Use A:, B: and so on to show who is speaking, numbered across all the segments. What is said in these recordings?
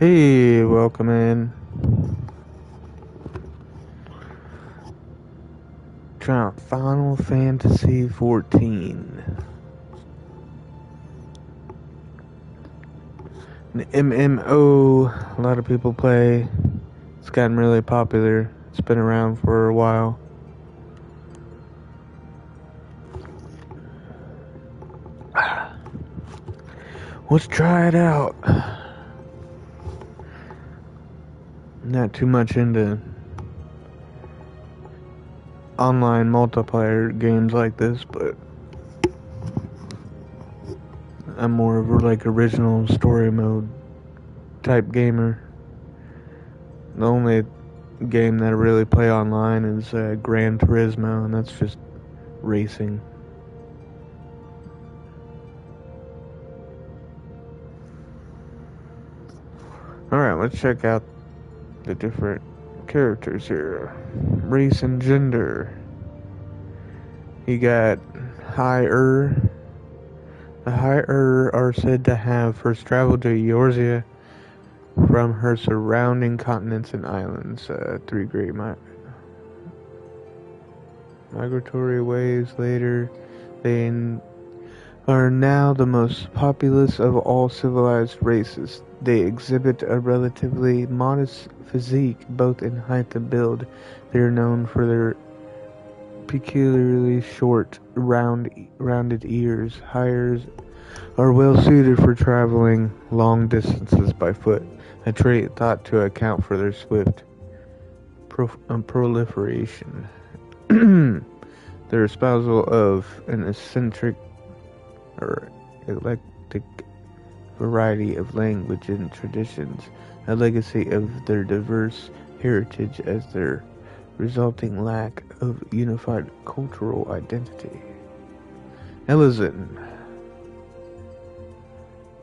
A: Hey, welcome in. Trying out Final Fantasy XIV. An MMO, a lot of people play. It's gotten really popular. It's been around for a while. Let's try it out. Not too much into online multiplayer games like this, but I'm more of a original story mode type gamer. The only game that I really play online is Gran Turismo, and that's just racing. Alright, let's check out the different characters here. Race and gender. You got higher. The higher are said to have first traveled to Eorzea from her surrounding continents and islands. Three great migratory waves later. They are now the most populous of all civilized races. They exhibit a relatively modest physique, both in height and build. They are known for their peculiarly short, rounded ears. Hires are well suited for traveling long distances by foot, a trait thought to account for their swift proliferation. Their espousal of an eccentric or eclectic variety of language and traditions, a legacy of their diverse heritage as their resulting lack of unified cultural identity. Elezen.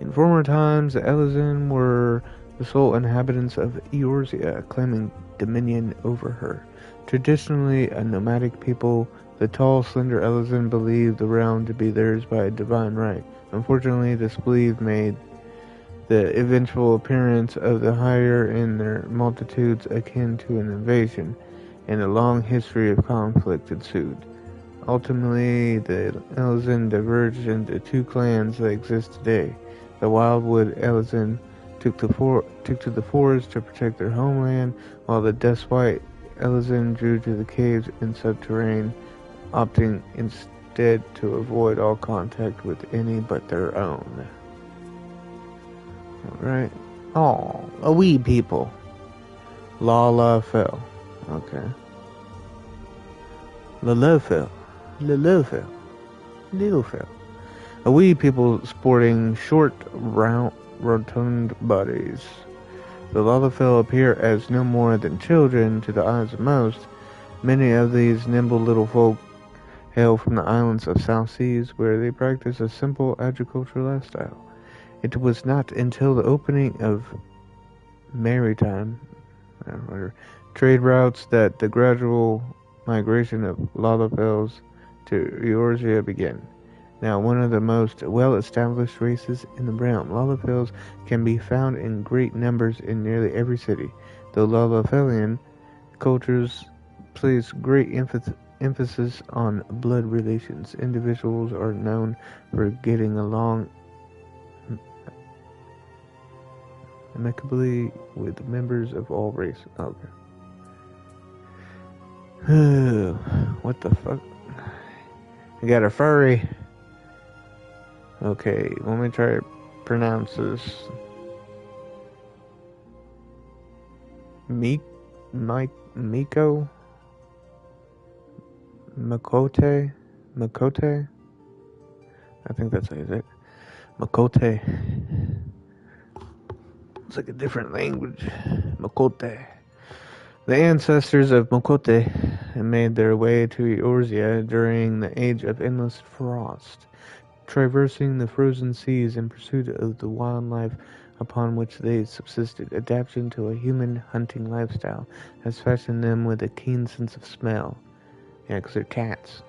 A: In former times, the Elezen were the sole inhabitants of Eorzea, claiming dominion over her. Traditionally a nomadic people, the tall, slender Elezen believed the realm to be theirs by a divine right. Unfortunately, this belief made the eventual appearance of the higher in their multitudes akin to an invasion, and a long history of conflict ensued. Ultimately, the Elezen diverged into two clans that exist today. The Wildwood Elezen took to the forest to protect their homeland, while the Deathwhite Elezen drew to the caves and subterranean, opting instead to avoid all contact with any but their own. Alright. Oh, a wee people. La fell. Okay. La fell. Little fell. A wee people sporting short, rotund bodies. The Lalafell appear as no more than children to the eyes of most. Many of these nimble little folk hail from the islands of South Seas, where they practice a simple agricultural lifestyle. It was not until the opening of maritime trade routes that the gradual migration of Lalafells to Eorzea began. Now one of the most well-established races in the realm, Lalafells can be found in great numbers in nearly every city. Though Lalafellian cultures place great emphasis on blood relations, individuals are known for getting along amicably with members of all races. Okay. What the fuck? I got a furry. Okay, let me try to pronounce this. Miko? Makote? Makote? I think that's how you say it. Makote. It's like a different language. Makote. The ancestors of Makote made their way to Eorzea during the Age of Endless Frost, traversing the frozen seas in pursuit of the wildlife upon which they subsisted. Adaptation to a human hunting lifestyle has fashioned them with a keen sense of smell. Yeah, because they're cats.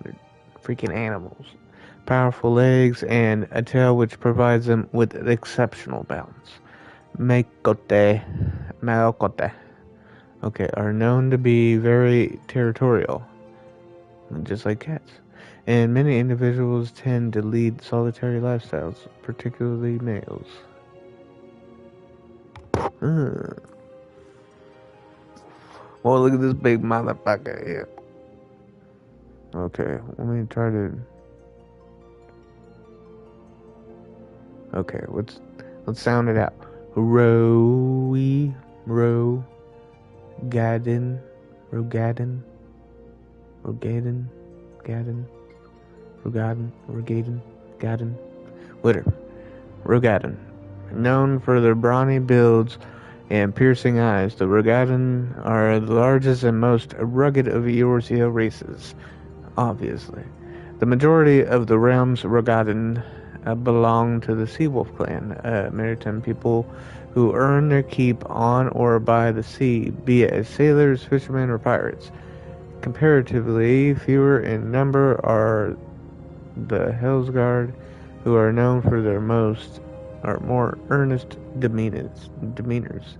A: They're freaking animals. Powerful legs and a tail which provides them with exceptional balance. Makote. Maokote. Okay, are known to be very territorial, just like cats. And many individuals tend to lead solitary lifestyles, particularly males. Uh. Well, look at this big motherfucker here. Okay, let me try to. Okay, let's sound it out. Rogadin, Rogadin, Rogadin, Gadin, whatever. Rogadin, known for their brawny builds and piercing eyes, the Rogadin are the largest and most rugged of Eorzea races. Obviously, the majority of the realm's Rogadin belong to the Seawolf clan, maritime people who earn their keep on or by the sea, be it as sailors, fishermen, or pirates. Comparatively fewer in number are the Hellsguard, who are known for their more earnest demeanors,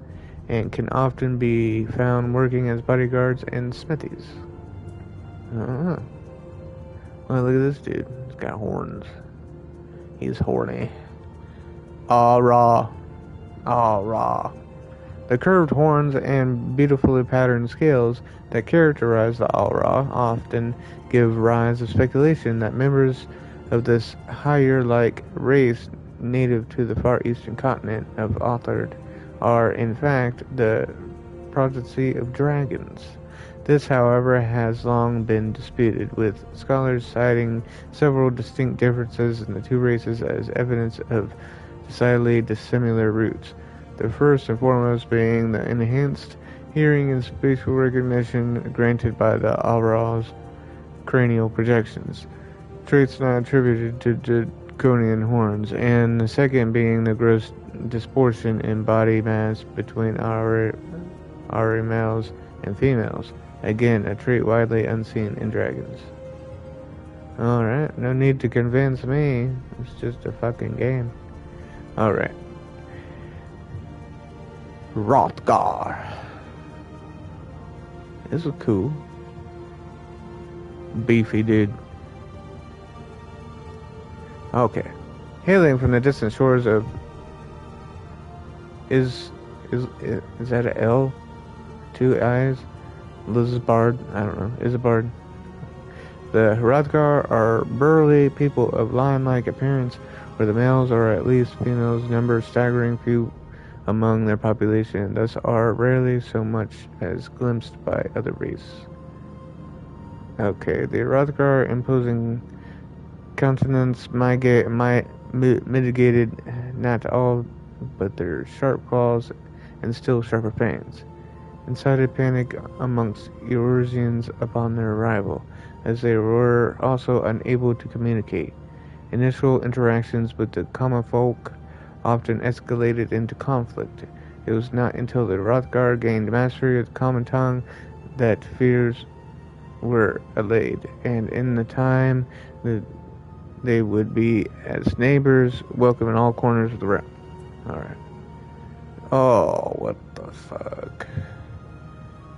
A: and can often be found working as bodyguards and smithies. Oh, look at this dude. He's got horns. He's horny. Ah rah. Ah rah. The curved horns and beautifully patterned scales that characterize the Alra often give rise to speculation that members of this higher-like race native to the far eastern continent of Othard are in fact the progeny of dragons. This, however, has long been disputed, with scholars citing several distinct differences in the two races as evidence of decidedly dissimilar roots. The first and foremost being the enhanced hearing and spatial recognition granted by the Alra's cranial projections, traits not attributed to draconian horns, and the second being the gross disproportion in body mass between Auri males and females. Again, a trait widely unseen in dragons. Alright, no need to convince me. It's just a fucking game. Alright. Hrothgar. This is cool. Beefy dude. Okay. Hailing from the distant shores of... Is that a L? 2 eyes? Lizbard, I don't know, Isbard. The Hrothgar are burly people of lion-like appearance, where the males, or at least females, number staggering few among their population, thus are rarely so much as glimpsed by other races. Okay, the Hrothgar imposing countenance mitigated not all but their sharp claws and still sharper fangs, incited panic amongst Eorzeans upon their arrival, as they were also unable to communicate. Initial interactions with the common folk often escalated into conflict. It was not until the Hrothgar gained mastery of the common tongue that fears were allayed, and in the time that they would be as neighbors, welcome in all corners of the realm. Alright. Oh, what the fuck.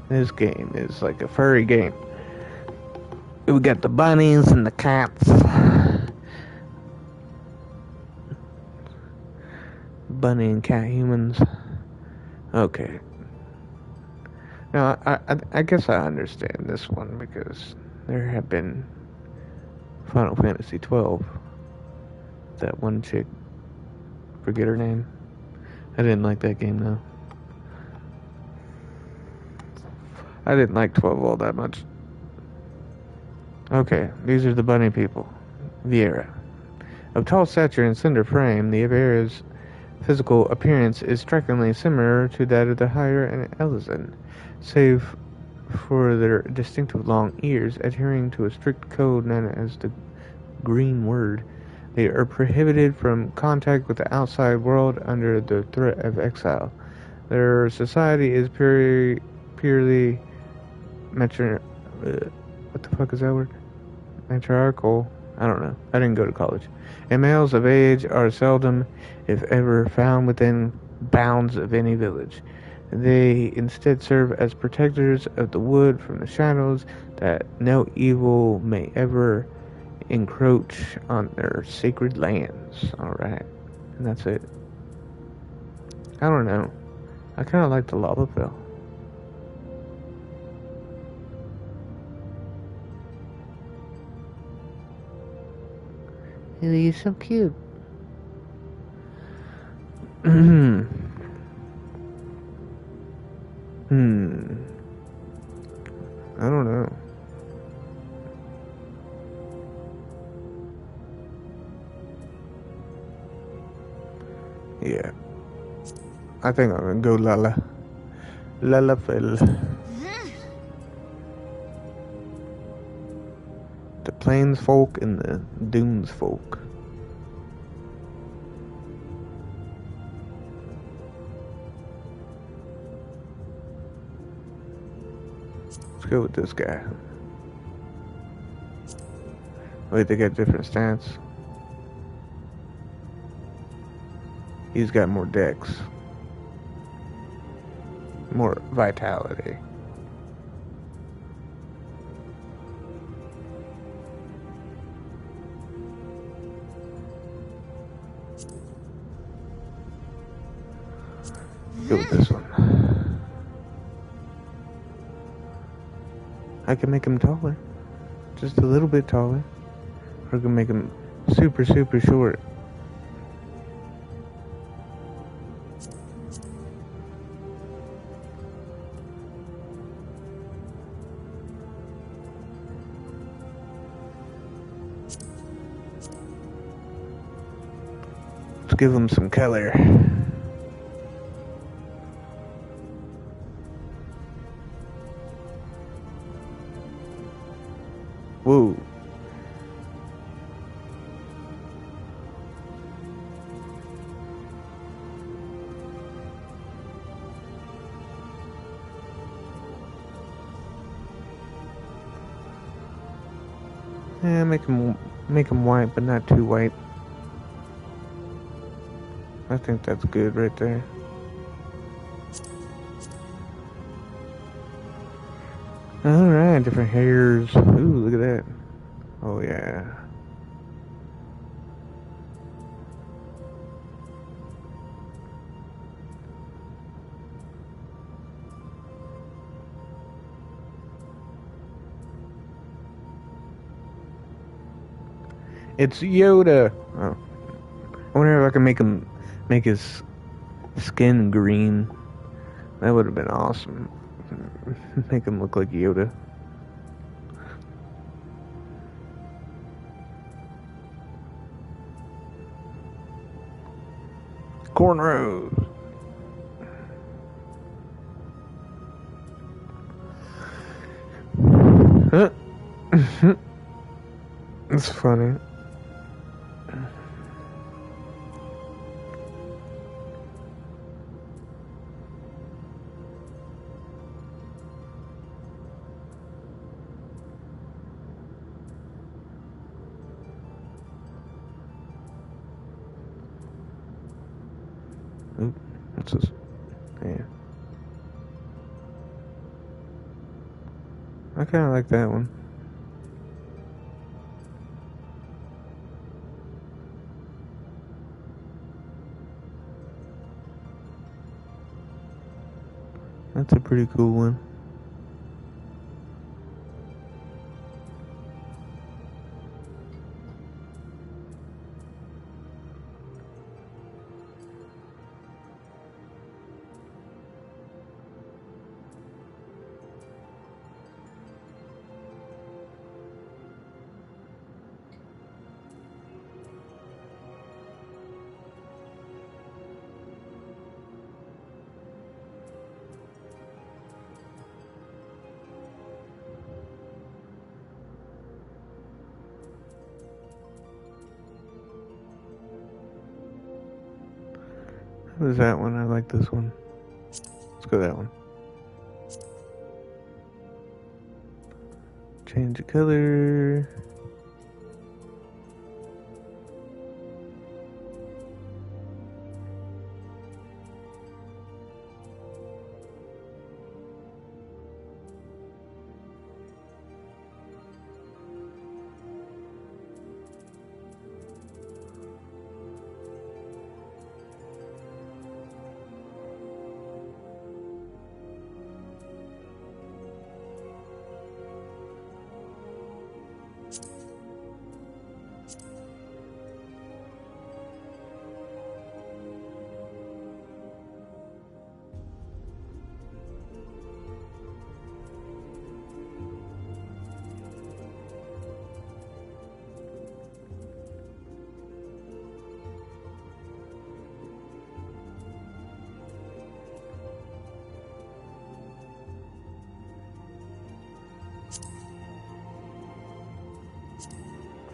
A: This game is like a furry game. We got the bunnies and the cats. Bunny and cat humans. Okay. Now, I guess I understand this one because there have been Final Fantasy XII. That one chick. Forget her name. I didn't like that game though. I didn't like 12 all that much. Okay, these are the bunny people. Viera. Of tall stature and slender frame, the Viera's physical appearance is strikingly similar to that of the higher and Elizan, save for their distinctive long ears, adhering to a strict code known as the Green Word. They are prohibited from contact with the outside world under the threat of exile. Their society is purely what the fuck is that word? Matriarchal. I don't know. I didn't go to college. And males of age are seldom, if ever, found within bounds of any village. They instead serve as protectors of the wood from the shadows, that no evil may ever encroach on their sacred lands. Alright, and that's it. I don't know. I kind of like the lava fill. He's so cute. Hmm. I don't know. Yeah. I think I'm gonna go Lala. Lala Phil. The Plains folk and the Dunes folk. Let's go with this guy. Wait, they got different stats. He's got more dex. More vitality. Go with this one. I can make him taller. Just a little bit taller. Or I can make him super, super short. Let's give him some color. Whoa. Yeah, make him white, but not too white. I think that's good right there. Alright, different hairs. Ooh, look at that. Oh yeah. It's Yoda. Oh. I wonder if I can make his skin green. That would have been awesome. Make him look like Yoda. Cornrows. It's funny. Oop, what's this? Yeah. I kind of like that one. That's a pretty cool one. What is that one? I like this one. Let's go that one. Change the color.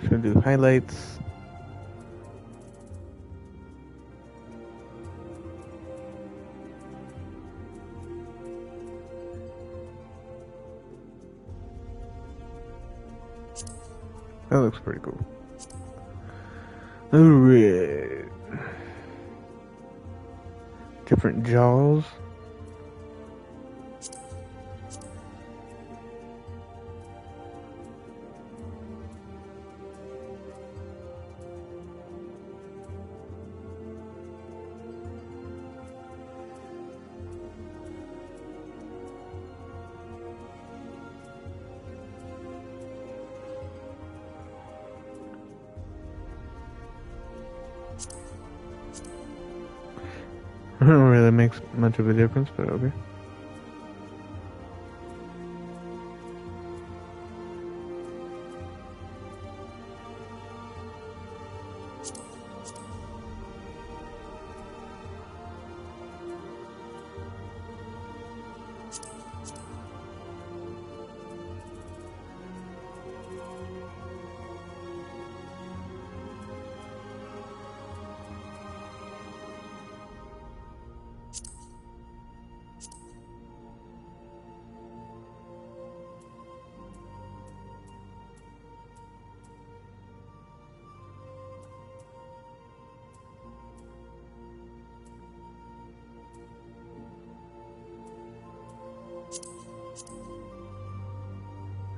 A: Should do highlights. That looks pretty cool. Alright. Different jaws. It don't really makes much of a difference, but okay.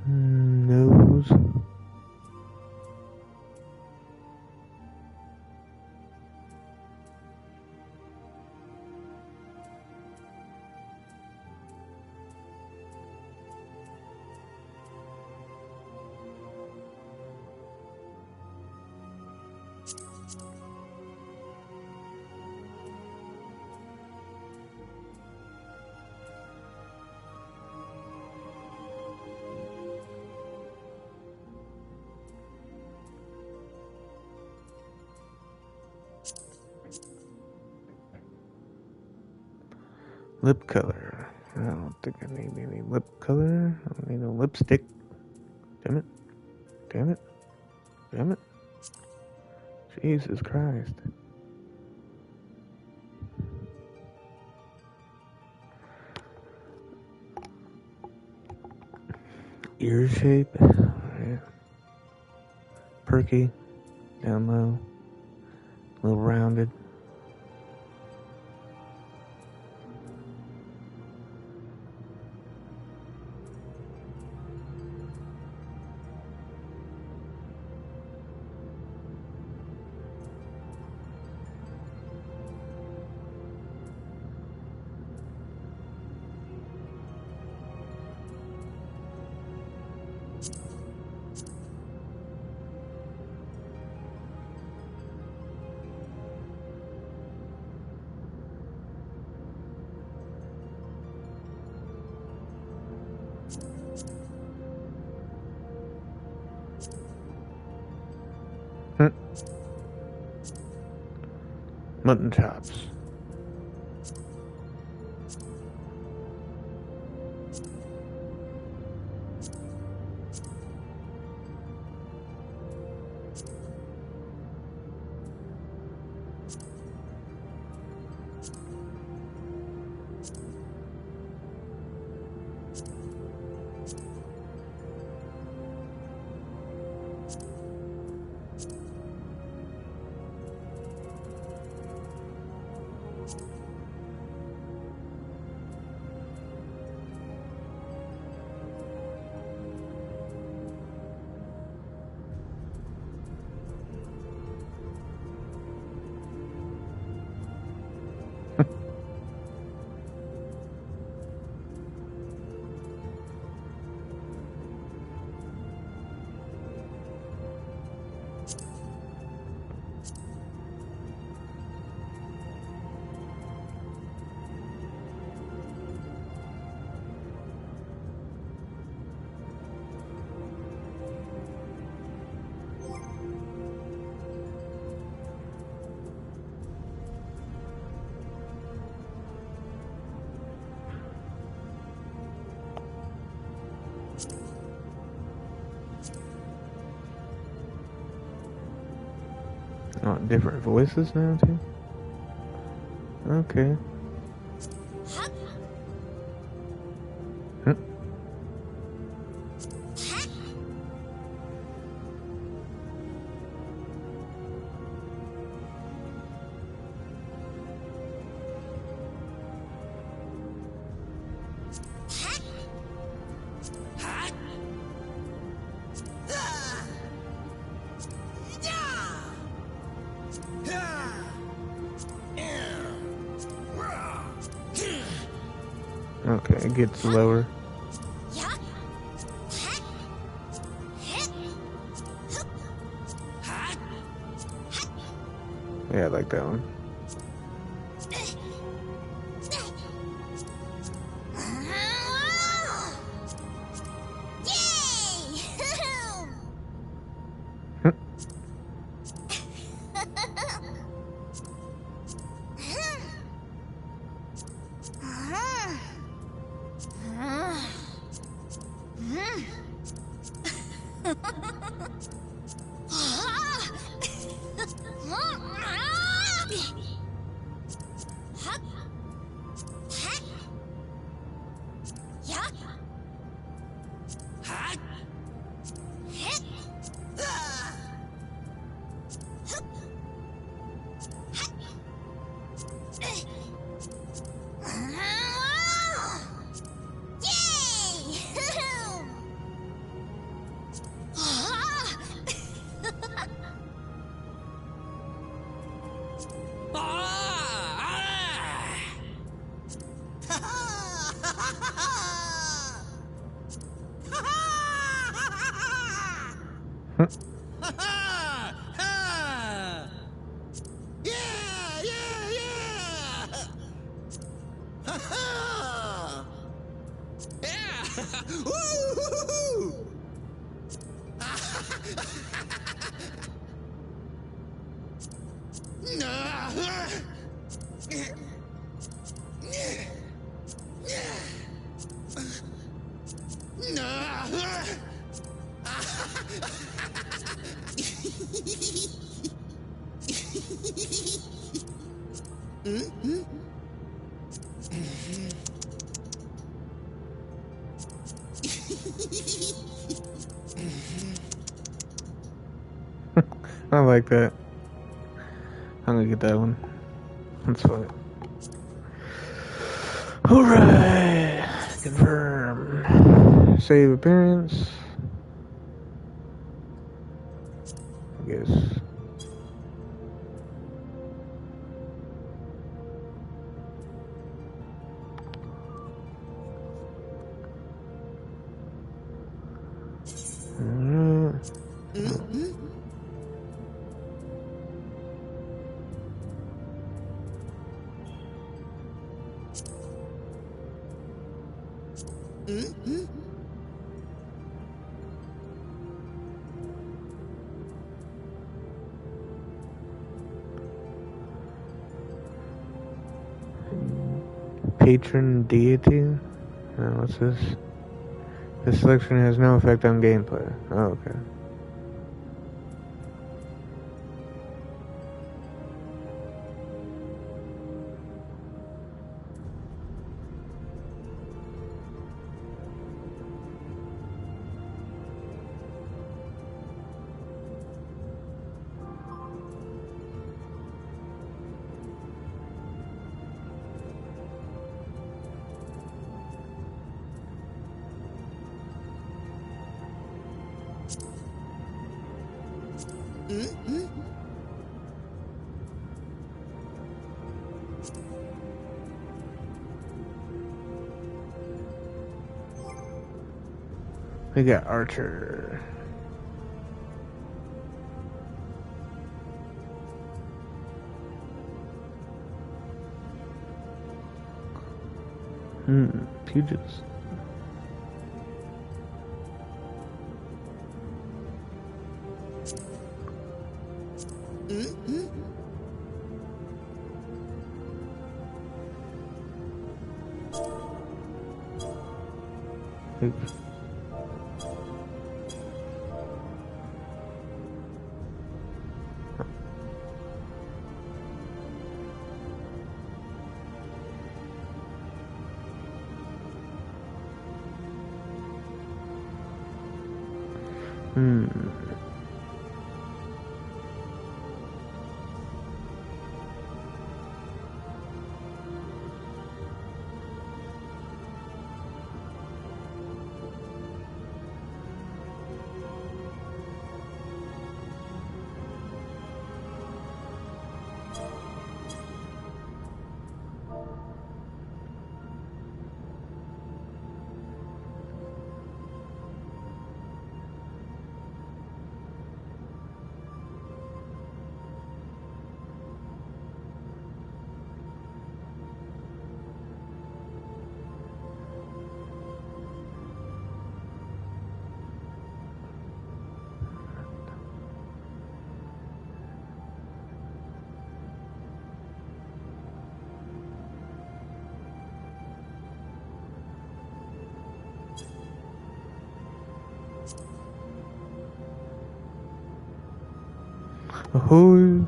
A: Nose. Lip color. I don't think I need any lip color. I don't need no lipstick. Damn it. Damn it. Damn it. Jesus Christ. Ear shape. Right. Perky. Down low. A little rounded. Mutton chops. Oh, different voices now too? Okay. Hmm. Okay, it gets lower. Yeah, I like that one. I like that. I'm gonna get that one. That's fine. Alright. Confirm. Save appearance. I guess. Patron deity? What's this? This selection has no effect on gameplay. Oh, okay. We got Archer. Pugilist. Oops. Hmm. Ahoy.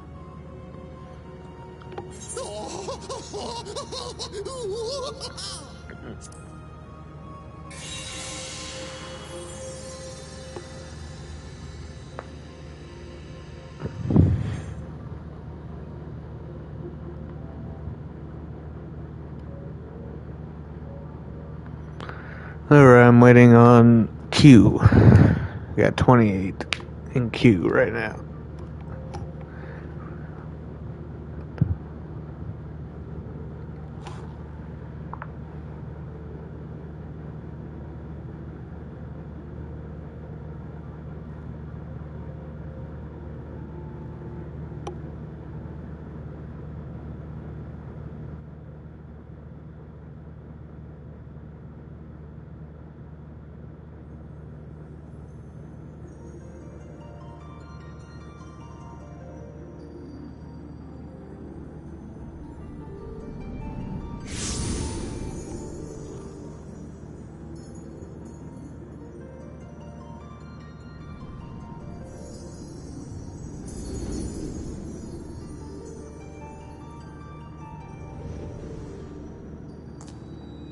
A: Alright, I'm waiting on Q. We got 28 in Q right now.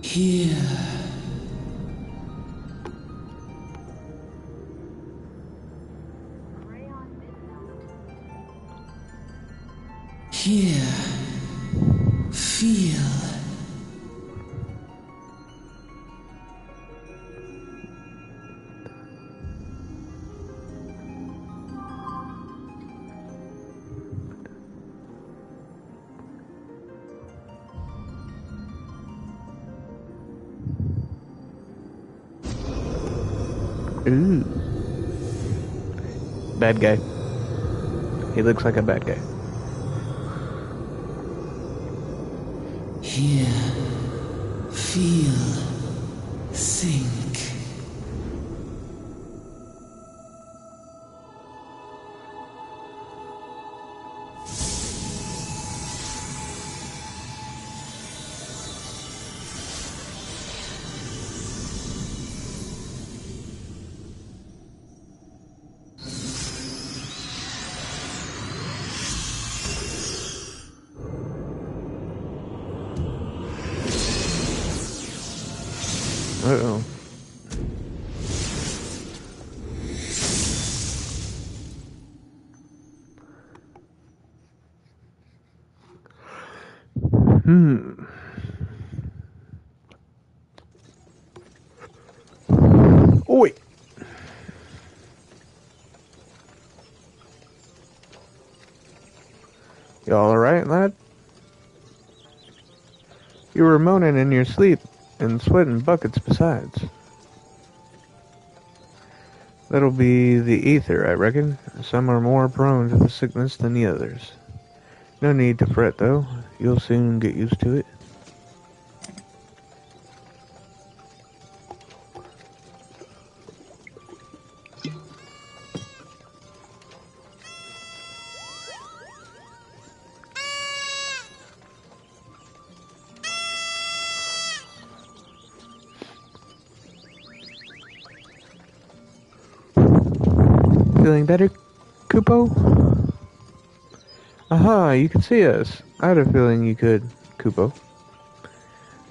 B: Here. Here. Feel.
A: Ooh. Bad guy. He looks like a bad guy.
B: Here. Feel. Think.
A: Uh-oh. Oi! You alright, lad? You were moaning in your sleep and sweating buckets besides. That'll be the ether, I reckon. Some are more prone to the sickness than the others. No need to fret, though. You'll soon get used to it. Feeling better, Kupo? Aha, you can see us. I had a feeling you could, Kupo.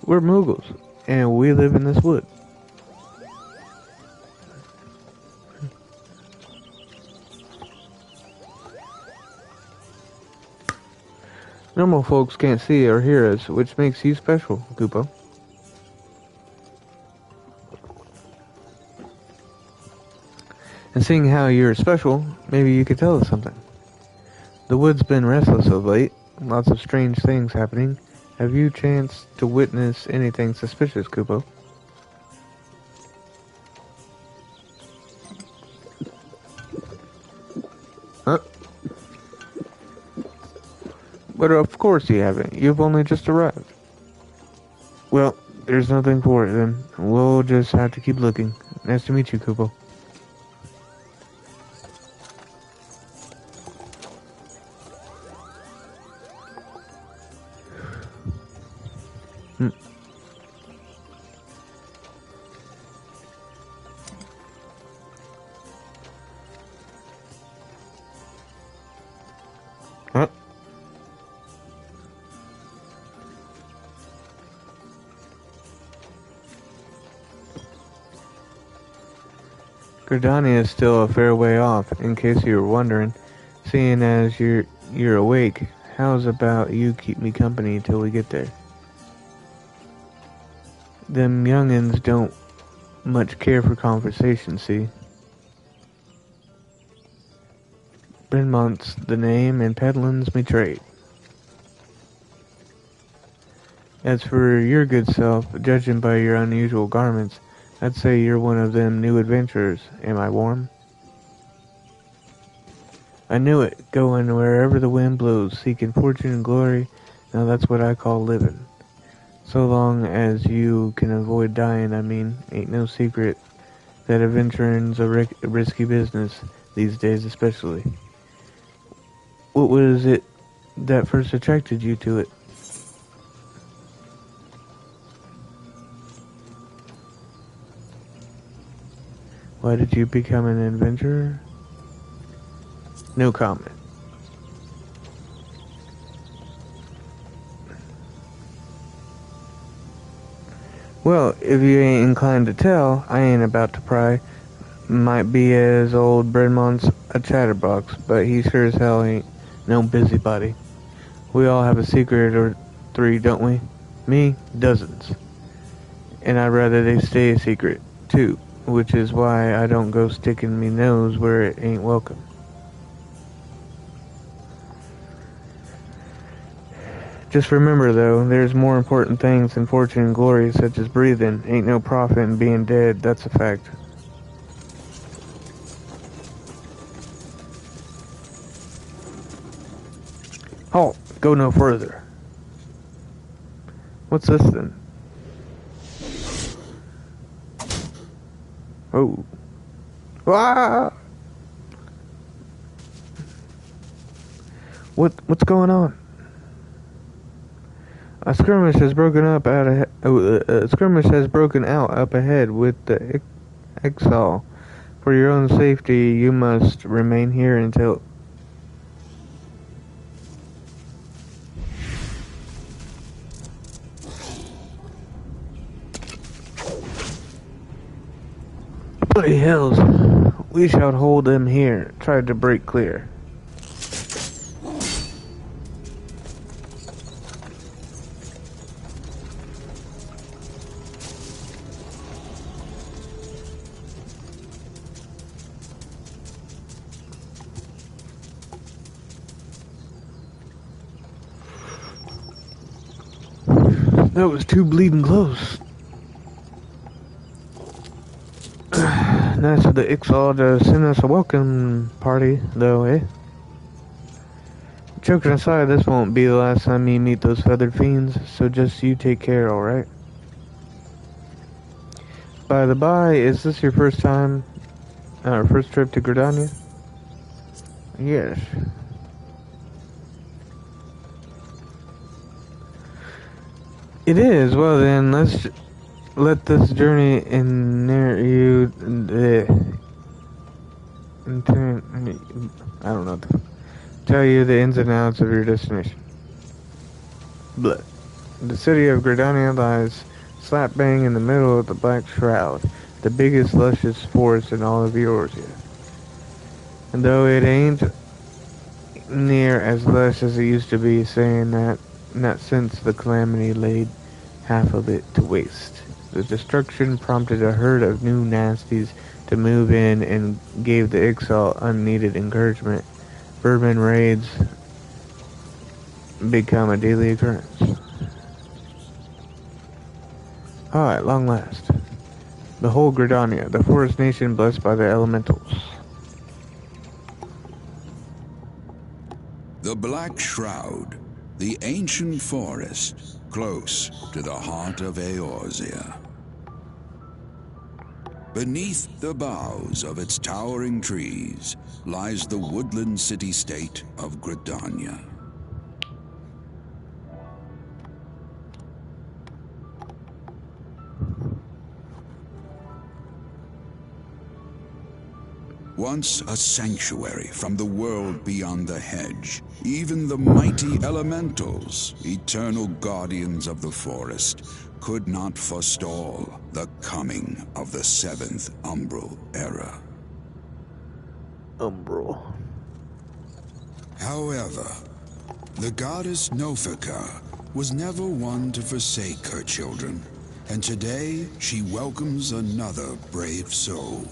A: We're Moogles, and we live in this wood. Normal folks can't see or hear us, which makes you special, Koopo. And seeing how you're special, maybe you could tell us something. The wood's been restless of late, lots of strange things happening. Have you chanced to witness anything suspicious, Koopo? Huh? But of course you haven't. You've only just arrived. Well, there's nothing for it then. We'll just have to keep looking. Nice to meet you, Koopo. Hmm. Huh? Gridania is still a fair way off, in case you were wondering. Seeing as you're awake, how's about you keep me company till we get there? Them young'uns don't much care for conversation, see? Brynmont's the name, and peddlin's me trade. As for your good self, judging by your unusual garments, I'd say you're one of them new adventurers. Am I warm? I knew it, going wherever the wind blows, seeking fortune and glory. Now that's what I call living. So long as you can avoid dying, I mean. Ain't no secret that adventuring's a risky business, these days especially. What was it that first attracted you to it? Why did you become an adventurer? No comment. Well, if you ain't inclined to tell, I ain't about to pry. Might be as old Brynmont's a chatterbox, but he sure as hell ain't no busybody. We all have a secret or three, don't we? Me, dozens. And I'd rather they stay a secret, too, which is why I don't go sticking me nose where it ain't welcome. Just remember, though, there's more important things than fortune and glory, such as breathing. Ain't no profit in being dead, that's a fact. Halt! Go no further. What's this then? Oh. Ah! What's going on? A skirmish has broken out up ahead with the Exile. For your own safety, you must remain here until... Bloody hells! We shall hold them here. Tried to break clear. That was too bleeding close. Nice of the Ixal to send us a welcome party, though, eh? Joking aside, this won't be the last time you meet those feathered fiends, so just you take care, alright? By the by, is this your first time, first trip to Gridania? Yes. It is. Well then, let's let this journey enter you. I don't know. Tell you the ins and outs of your destination. Blah. The city of Gridania lies slap bang in the middle of the Black Shroud, the biggest luscious forest in all of Eorzea. And though it ain't near as lush as it used to be, saying that not since the calamity laid half of it to waste. The destruction prompted a herd of new nasties to move in and gave the Ixal unneeded encouragement. Vermin raids become a daily occurrence. Ah, at long last. Behold Gridania, the forest nation blessed by the elementals.
C: The Black Shroud, the ancient forest, close to the heart of Eorzea. Beneath the boughs of its towering trees lies the woodland city-state of Gridania. Once a sanctuary from the world beyond the hedge, even the mighty elementals, eternal guardians of the forest, could not forestall the coming of the seventh Umbral era.
A: Umbral.
C: However, the goddess Nofika was never one to forsake her children, and today she welcomes another brave soul.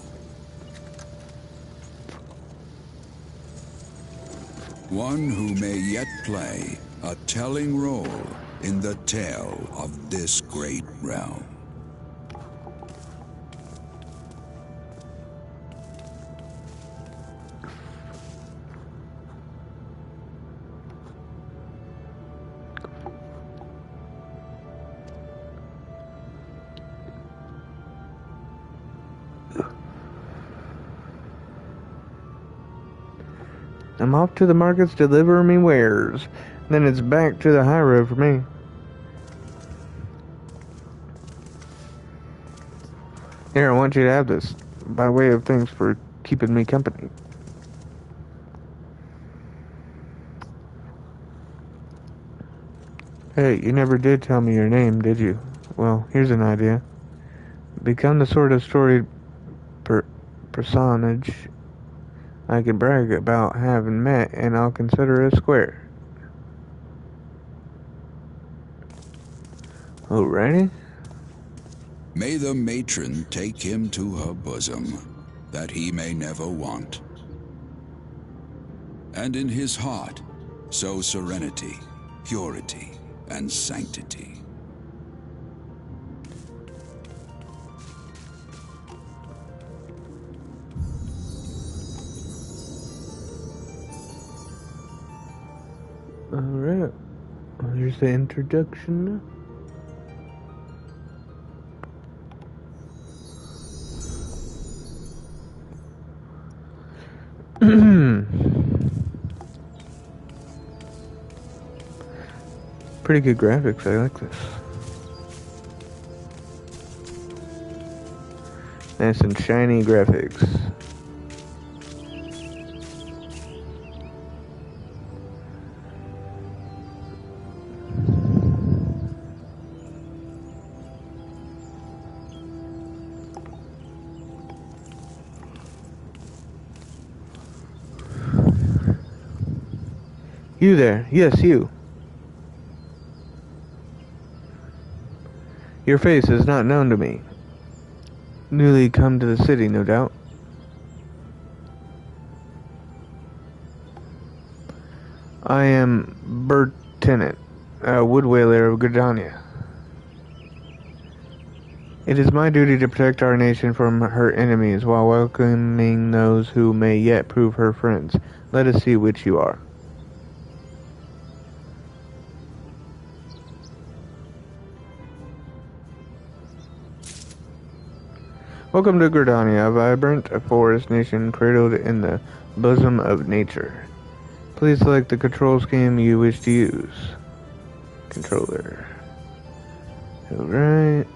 C: One who may yet play a telling role in the tale of this great realm.
A: I'm off to the markets to deliver me wares. Then it's back to the high road for me. Here, I want you to have this, by way of thanks for keeping me company. Hey, you never did tell me your name, did you? Well, here's an idea. Become the sort of storied personage I can brag about having met, and I'll consider it square. Alrighty.
C: May the matron take him to her bosom, that he may never want. And in his heart, sow serenity, purity, and sanctity.
A: Alright. Well, here's the introduction. Pretty good graphics, I like this. Nice and shiny graphics. You there, yes, you. Your face is not known to me. Newly come to the city, no doubt. I am Bert Tennant, a wood whaler of Gridania. It is my duty to protect our nation from her enemies while welcoming those who may yet prove her friends. Let us see which you are. Welcome to Gridania, a vibrant forest nation cradled in the bosom of nature. Please select the control scheme you wish to use. Controller. Alright.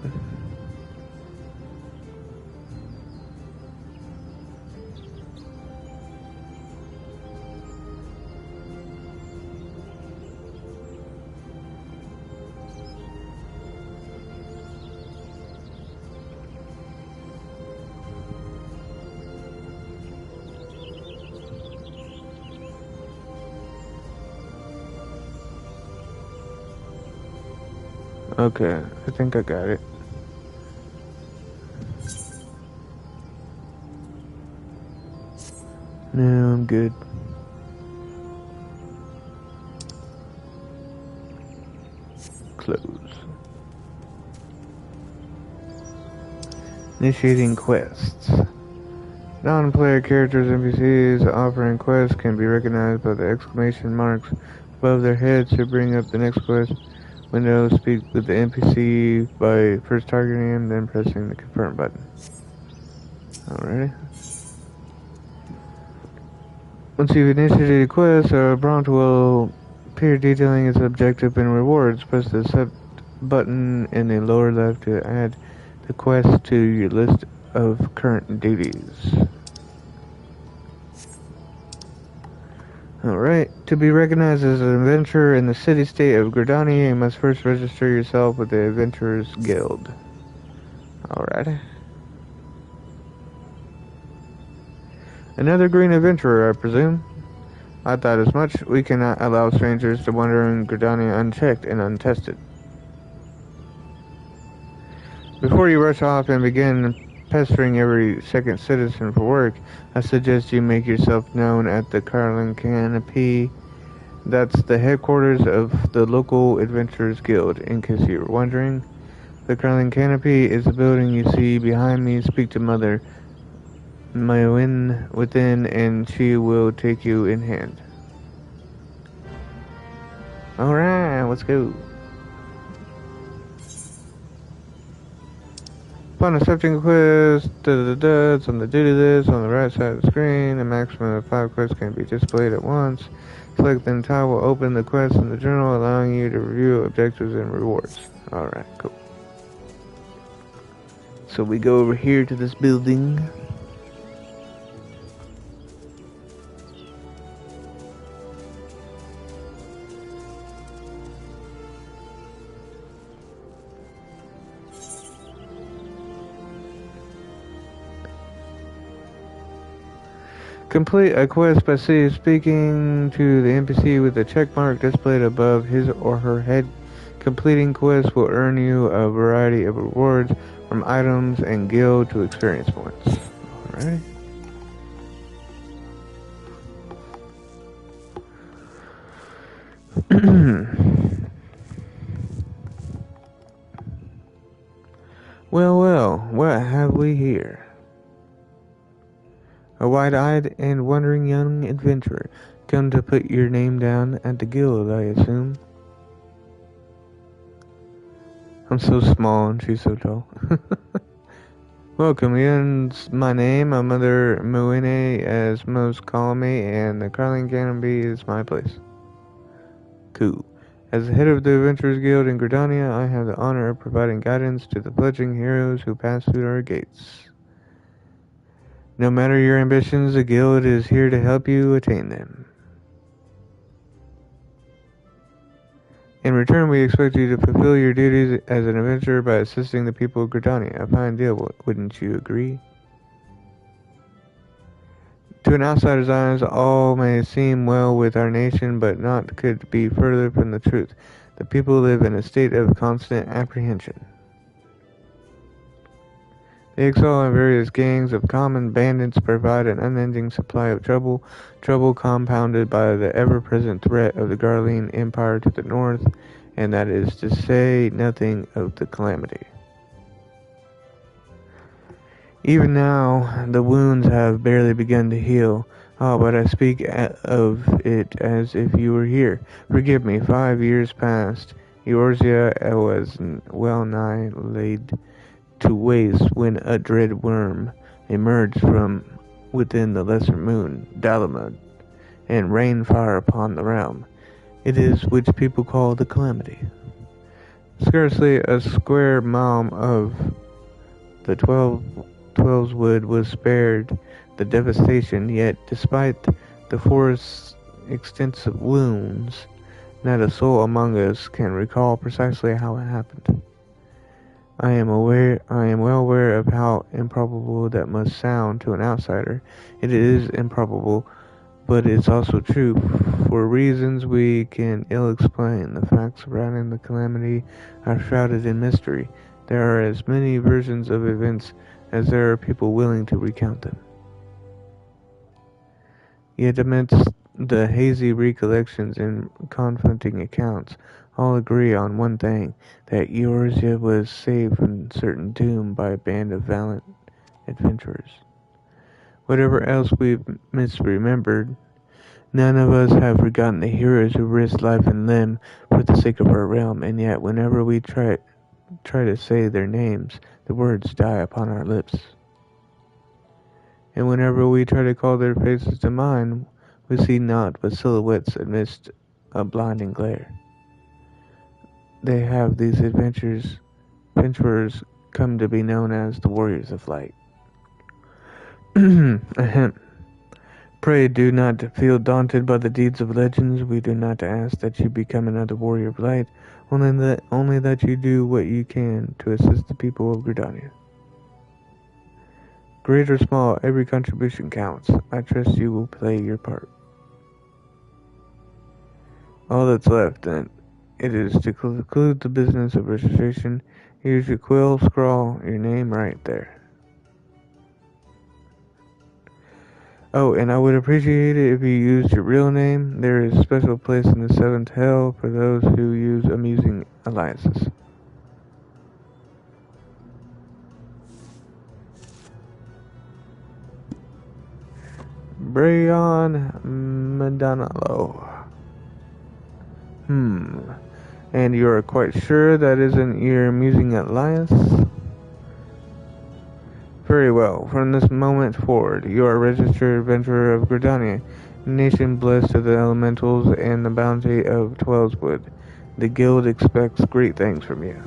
A: Okay, I think I got it. No, I'm good. Close. Initiating quests. Non-player characters, NPCs offering quests can be recognized by the exclamation marks above their heads to bring up the next quest window. Speak with the NPC by first targeting him, then pressing the confirm button. Alrighty. Once you've initiated a quest, a prompt will appear detailing its objective and rewards. Press the accept button in the lower left to add the quest to your list of current duties. Alright, to be recognized as an adventurer in the city-state of Gridania, you must first register yourself with the Adventurers Guild. Alright. Another green adventurer, I presume? I thought as much. We cannot allow strangers to wander in Gridania unchecked and untested. Before you rush off and begin pestering every second citizen for work, I suggest you make yourself known at the Carlin Canopy. That's the headquarters of the local Adventurers Guild, in case you were wondering. The Carlin Canopy is the building you see behind me. Speak to Mother Maywin within, and she will take you in hand. Alright, let's go. Upon accepting a quest, it's on the duty list on the right side of the screen. A maximum of 5 quests can be displayed at once. Select the entire will open the quest in the journal, allowing you to review objectives and rewards. Alright, cool. So we go over here to this building. Complete a quest by speaking to the NPC with a check mark displayed above his or her head. Completing quests will earn you a variety of rewards, from items and guild to experience points. Alright. Well, what have we here? A wide-eyed and wondering young adventurer, come to put your name down at the guild, I assume. I'm so small and she's so tall. Welcome, Ian's my name. I'm Mother Muine, as most call me, and the Carling Canopy is my place. Cool. As the head of the Adventurers Guild in Gridania, I have the honor of providing guidance to the fledgling heroes who pass through our gates. No matter your ambitions, the guild is here to help you attain them. In return, we expect you to fulfill your duties as an adventurer by assisting the people of Gridania. A fine deal, wouldn't you agree? To an outsider's eyes, all may seem well with our nation, but naught could be further from the truth. The people live in a state of constant apprehension. The exile and various gangs of common bandits provide an unending supply of trouble compounded by the ever-present threat of the Garlean Empire to the north, and that is to say nothing of the calamity. Even now, the wounds have barely begun to heal. Oh, but I speak of it as if you were here. Forgive me, 5 years passed. Eorzea was well nigh laid to waste when a dread worm emerged from within the lesser moon, Dalamud, and rained fire upon the realm. It is which people call the calamity. Scarcely a square mile of the Twelves Wood was spared the devastation, yet despite the forest's extensive wounds, not a soul among us can recall precisely how it happened. I am well aware of how improbable that must sound to an outsider. It is improbable, but it's also true. For reasons we can ill explain, the facts surrounding the calamity are shrouded in mystery. There are as many versions of events as there are people willing to recount them. Yet amidst the hazy recollections and conflicting accounts, all agree on one thing, that Eorzea was saved from certain doom by a band of valiant adventurers. Whatever else we've misremembered, none of us have forgotten the heroes who risked life and limb for the sake of our realm, and yet whenever we try to say their names, the words die upon our lips. And whenever we try to call their faces to mind, we see naught but silhouettes amidst a blinding glare. They have these adventurers come to be known as the Warriors of Light. Ahem. Pray do not feel daunted by the deeds of legends. We do not ask that you become another warrior of light, only that you do what you can to assist the people of Gridania. Great or small, every contribution counts. I trust you will play your part. All that's left, then, it is to conclude the business of registration. Here's your quill, scrawl your name right there. Oh, and I would appreciate it if you used your real name. There is a special place in the seventh hell for those who use amusing aliases. Brayon Madonalo. And you are quite sure that isn't your amusing alias? Very well. From this moment forward, you are a registered adventurer of Gridania, nation blessed of the elementals and the bounty of Twellswood. The guild expects great things from you.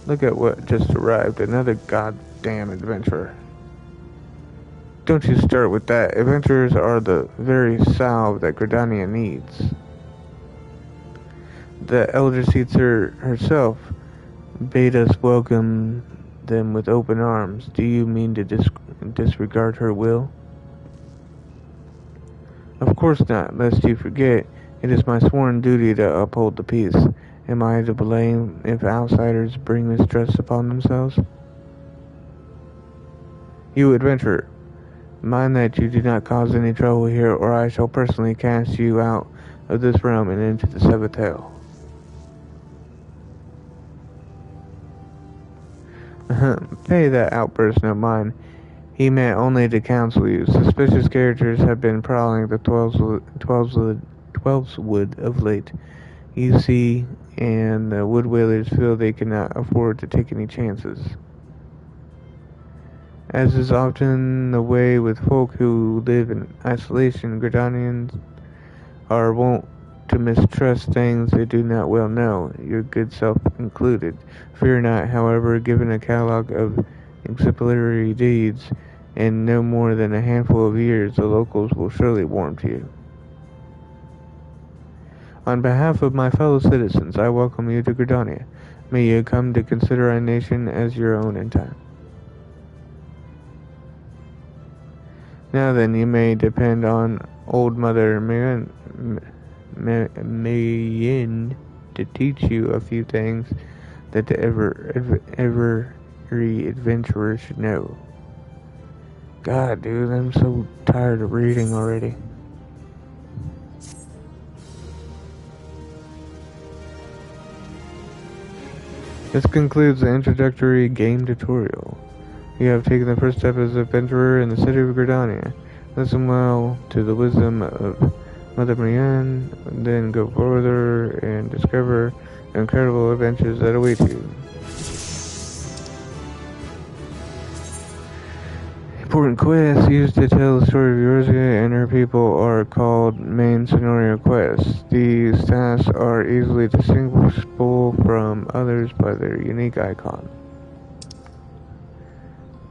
A: Look at what just arrived, another goddamn adventurer. Don't you start with that. Adventurers are the very salve that Gridania needs. The Elder Seatser herself bade us welcome them with open arms. Do you mean to disregard her will? Of course not, lest you forget. It is my sworn duty to uphold the peace. Am I to blame if outsiders bring mistrust upon themselves? You adventurer, mind that you do not cause any trouble here, or I shall personally cast you out of this realm and into the seventh hell. Pay that outburst no mind. He meant only to counsel you. Suspicious characters have been prowling the Twelveswood of late. You see, and the wood whalers feel they cannot afford to take any chances. As is often the way with folk who live in isolation, Gridanians are wont to mistrust things they do not well know, your good self included. Fear not, however, given a catalogue of exemplary deeds, in no more than a handful of years, the locals will surely warm to you. On behalf of my fellow citizens, I welcome you to Gridania. May you come to consider our nation as your own in time. Now then, you may depend on old Mother Mayin to teach you a few things that every adventurer should know. God, dude, I'm so tired of reading already. This concludes the introductory game tutorial. You have taken the first step as an adventurer in the city of Gridania. Listen well to the wisdom of Mother Marianne, then go further and discover the incredible adventures that await you. Important quests used to tell the story of Eorzea and her people are called main scenario quests. These tasks are easily distinguishable from others by their unique icon.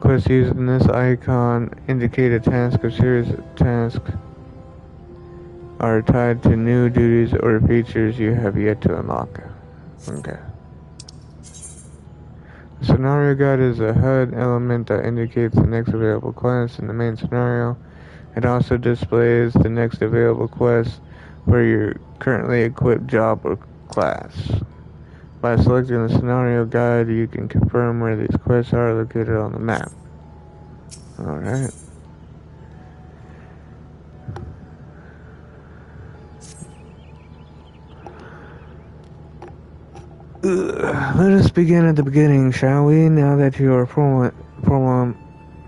A: Quests using this icon indicate a task or series of tasks are tied to new duties or features you have yet to unlock. Okay. The scenario guide is a HUD element that indicates the next available quest in the main scenario. It also displays the next available quest for your currently equipped job or class. By selecting the scenario guide, you can confirm where these quests are located on the map. Alright. Let us begin at the beginning, shall we? Now that you are a formal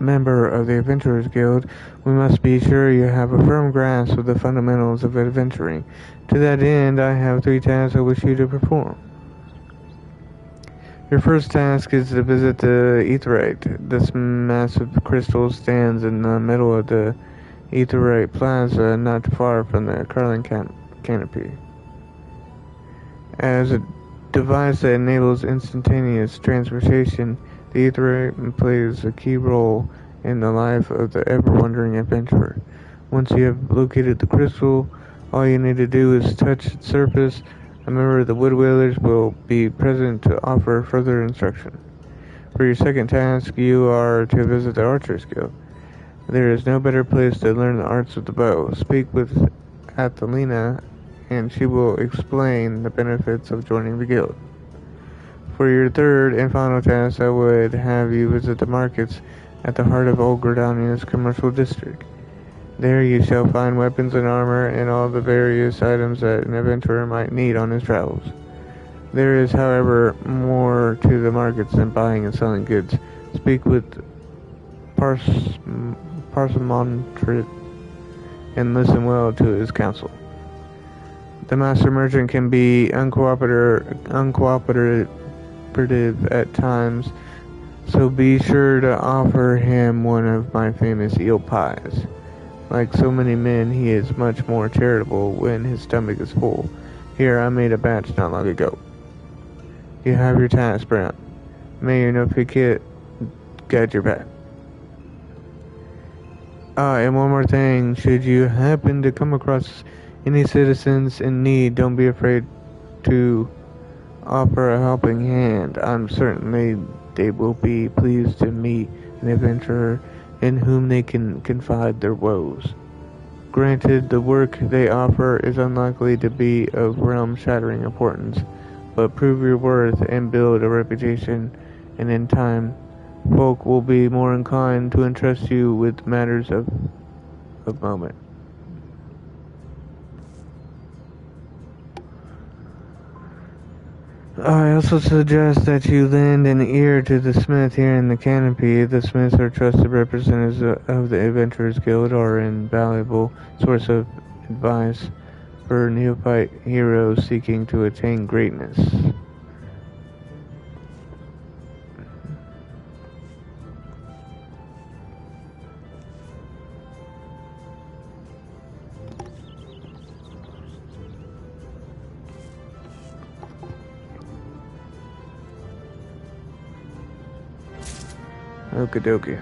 A: member of the Adventurers Guild, we must be sure you have a firm grasp of the fundamentals of adventuring. To that end, I have 3 tasks I wish you to perform. Your first task is to visit the Aetheryte. This massive crystal stands in the middle of the Aetheryte Plaza, not far from the Carling Canopy. As a device that enables instantaneous transportation, the Aetheryte plays a key role in the life of the ever-wandering adventurer. Once you have located the crystal, all you need to do is touch its surface. A member of the Woodwhalers will be present to offer further instruction. For your second task, you are to visit the Archers Guild. There is no better place to learn the arts of the bow. Speak with Athelina, and she will explain the benefits of joining the guild. For your third and final task, I would have you visit the markets at the heart of Old Gridania's commercial district. There you shall find weapons and armor and all the various items that an adventurer might need on his travels. There is, however, more to the markets than buying and selling goods. Speak with Parsimantrid and listen well to his counsel. The master merchant can be uncooperative at times, so be sure to offer him one of my famous eel pies. Like so many men, he is much more charitable when his stomach is full. Here, I made a batch not long ago. You have your task, Brown. May your no kit guide your path. And one more thing, should you happen to come across any citizens in need, don't be afraid to offer a helping hand. I'm certainly they will be pleased to meet an adventurer in whom they can confide their woes. Granted, the work they offer is unlikely to be of realm-shattering importance, but prove your worth and build a reputation, and in time, folk will be more inclined to entrust you with matters of moment. I also suggest that you lend an ear to the smith here in the canopy. The smiths are trusted representatives of the Adventurers Guild, are an invaluable source of advice for neophyte heroes seeking to attain greatness. Okie dokie.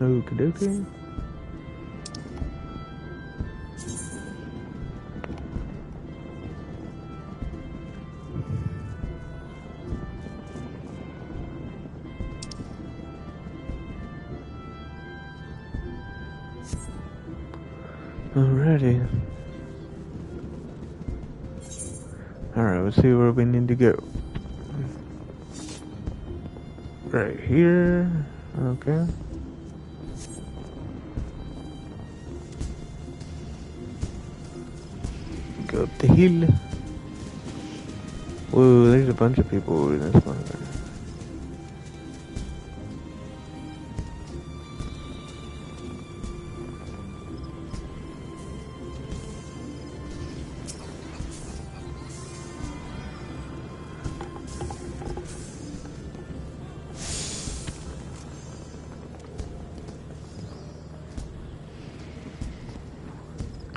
A: Okie dokie. Alrighty. Alright, let's see where we need to go. Right here. Okay. Go up the hill. Whoa, there's a bunch of people in this one.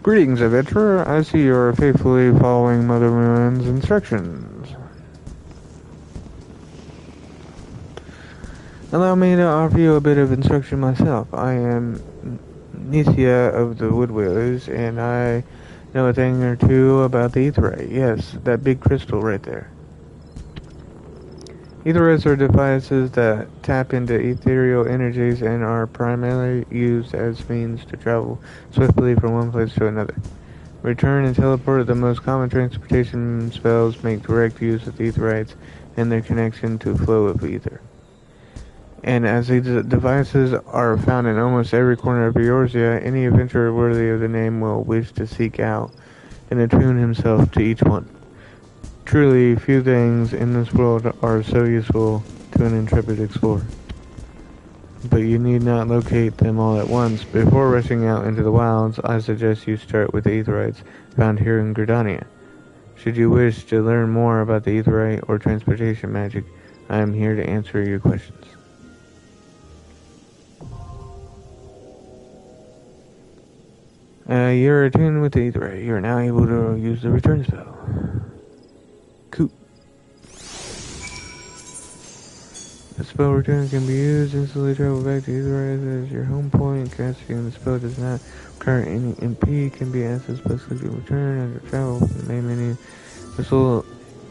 A: Greetings, adventurer. I see you are faithfully following Mother Moon's instructions. Allow me to offer you a bit of instruction myself. I am Nithya of the Woodwheelers, and I know a thing or two about the Aetheryte. Yes, that big crystal right there. Aetherites are devices that tap into ethereal energies and are primarily used as means to travel swiftly from one place to another. Return and teleport, the most common transportation spells, make direct use of the Aetherites and their connection to flow of ether. And as these devices are found in almost every corner of Eorzea, any adventurer worthy of the name will wish to seek out and attune himself to each one. Truly, few things in this world are so useful to an intrepid explorer. But you need not locate them all at once. Before rushing out into the wilds, I suggest you start with the Aetherites found here in Gridania. Should you wish to learn more about the Aetherite or transportation magic, I am here to answer your questions. You're attuned with the Aetherite. You're now able to use the return spell. Cool. The spell return can be used instantly travel back to Aetherite as your home point. Casting the spell does not require any MP. Can be accessed by selecting return as your travel from the main menu. The sole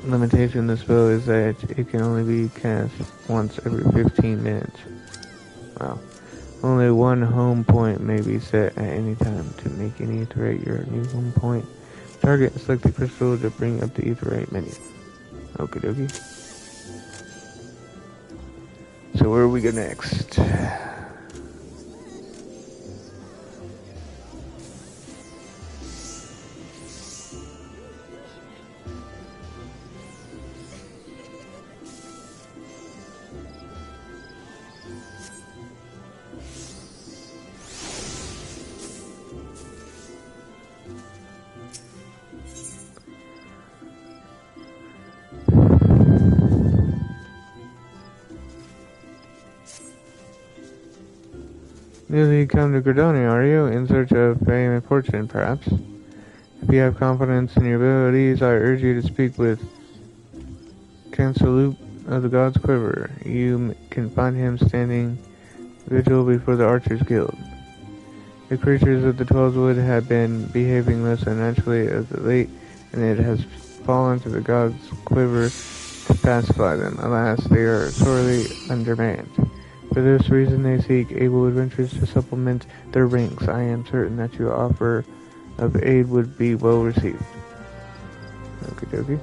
A: limitation of the spell is that it can only be cast once every 15 minutes. Wow. Only one home point may be set at any time. To make any Aetherite your new home point, target and select the crystal to bring up the Aetherite menu. Okie dokie. So where do we go next? Newly come to Gridania, are you? In search of fame and fortune, perhaps? If you have confidence in your abilities, I urge you to speak with Canceloop of the God's Quiver. You can find him standing vigil before the Archers Guild. The creatures of the Twelvewood have been behaving less unnaturally as of late, and it has fallen to the God's Quiver to pacify them. Alas, they are sorely undermanned. For this reason they seek able adventurers to supplement their ranks. I am certain that your offer of aid would be well received. Okie dokie.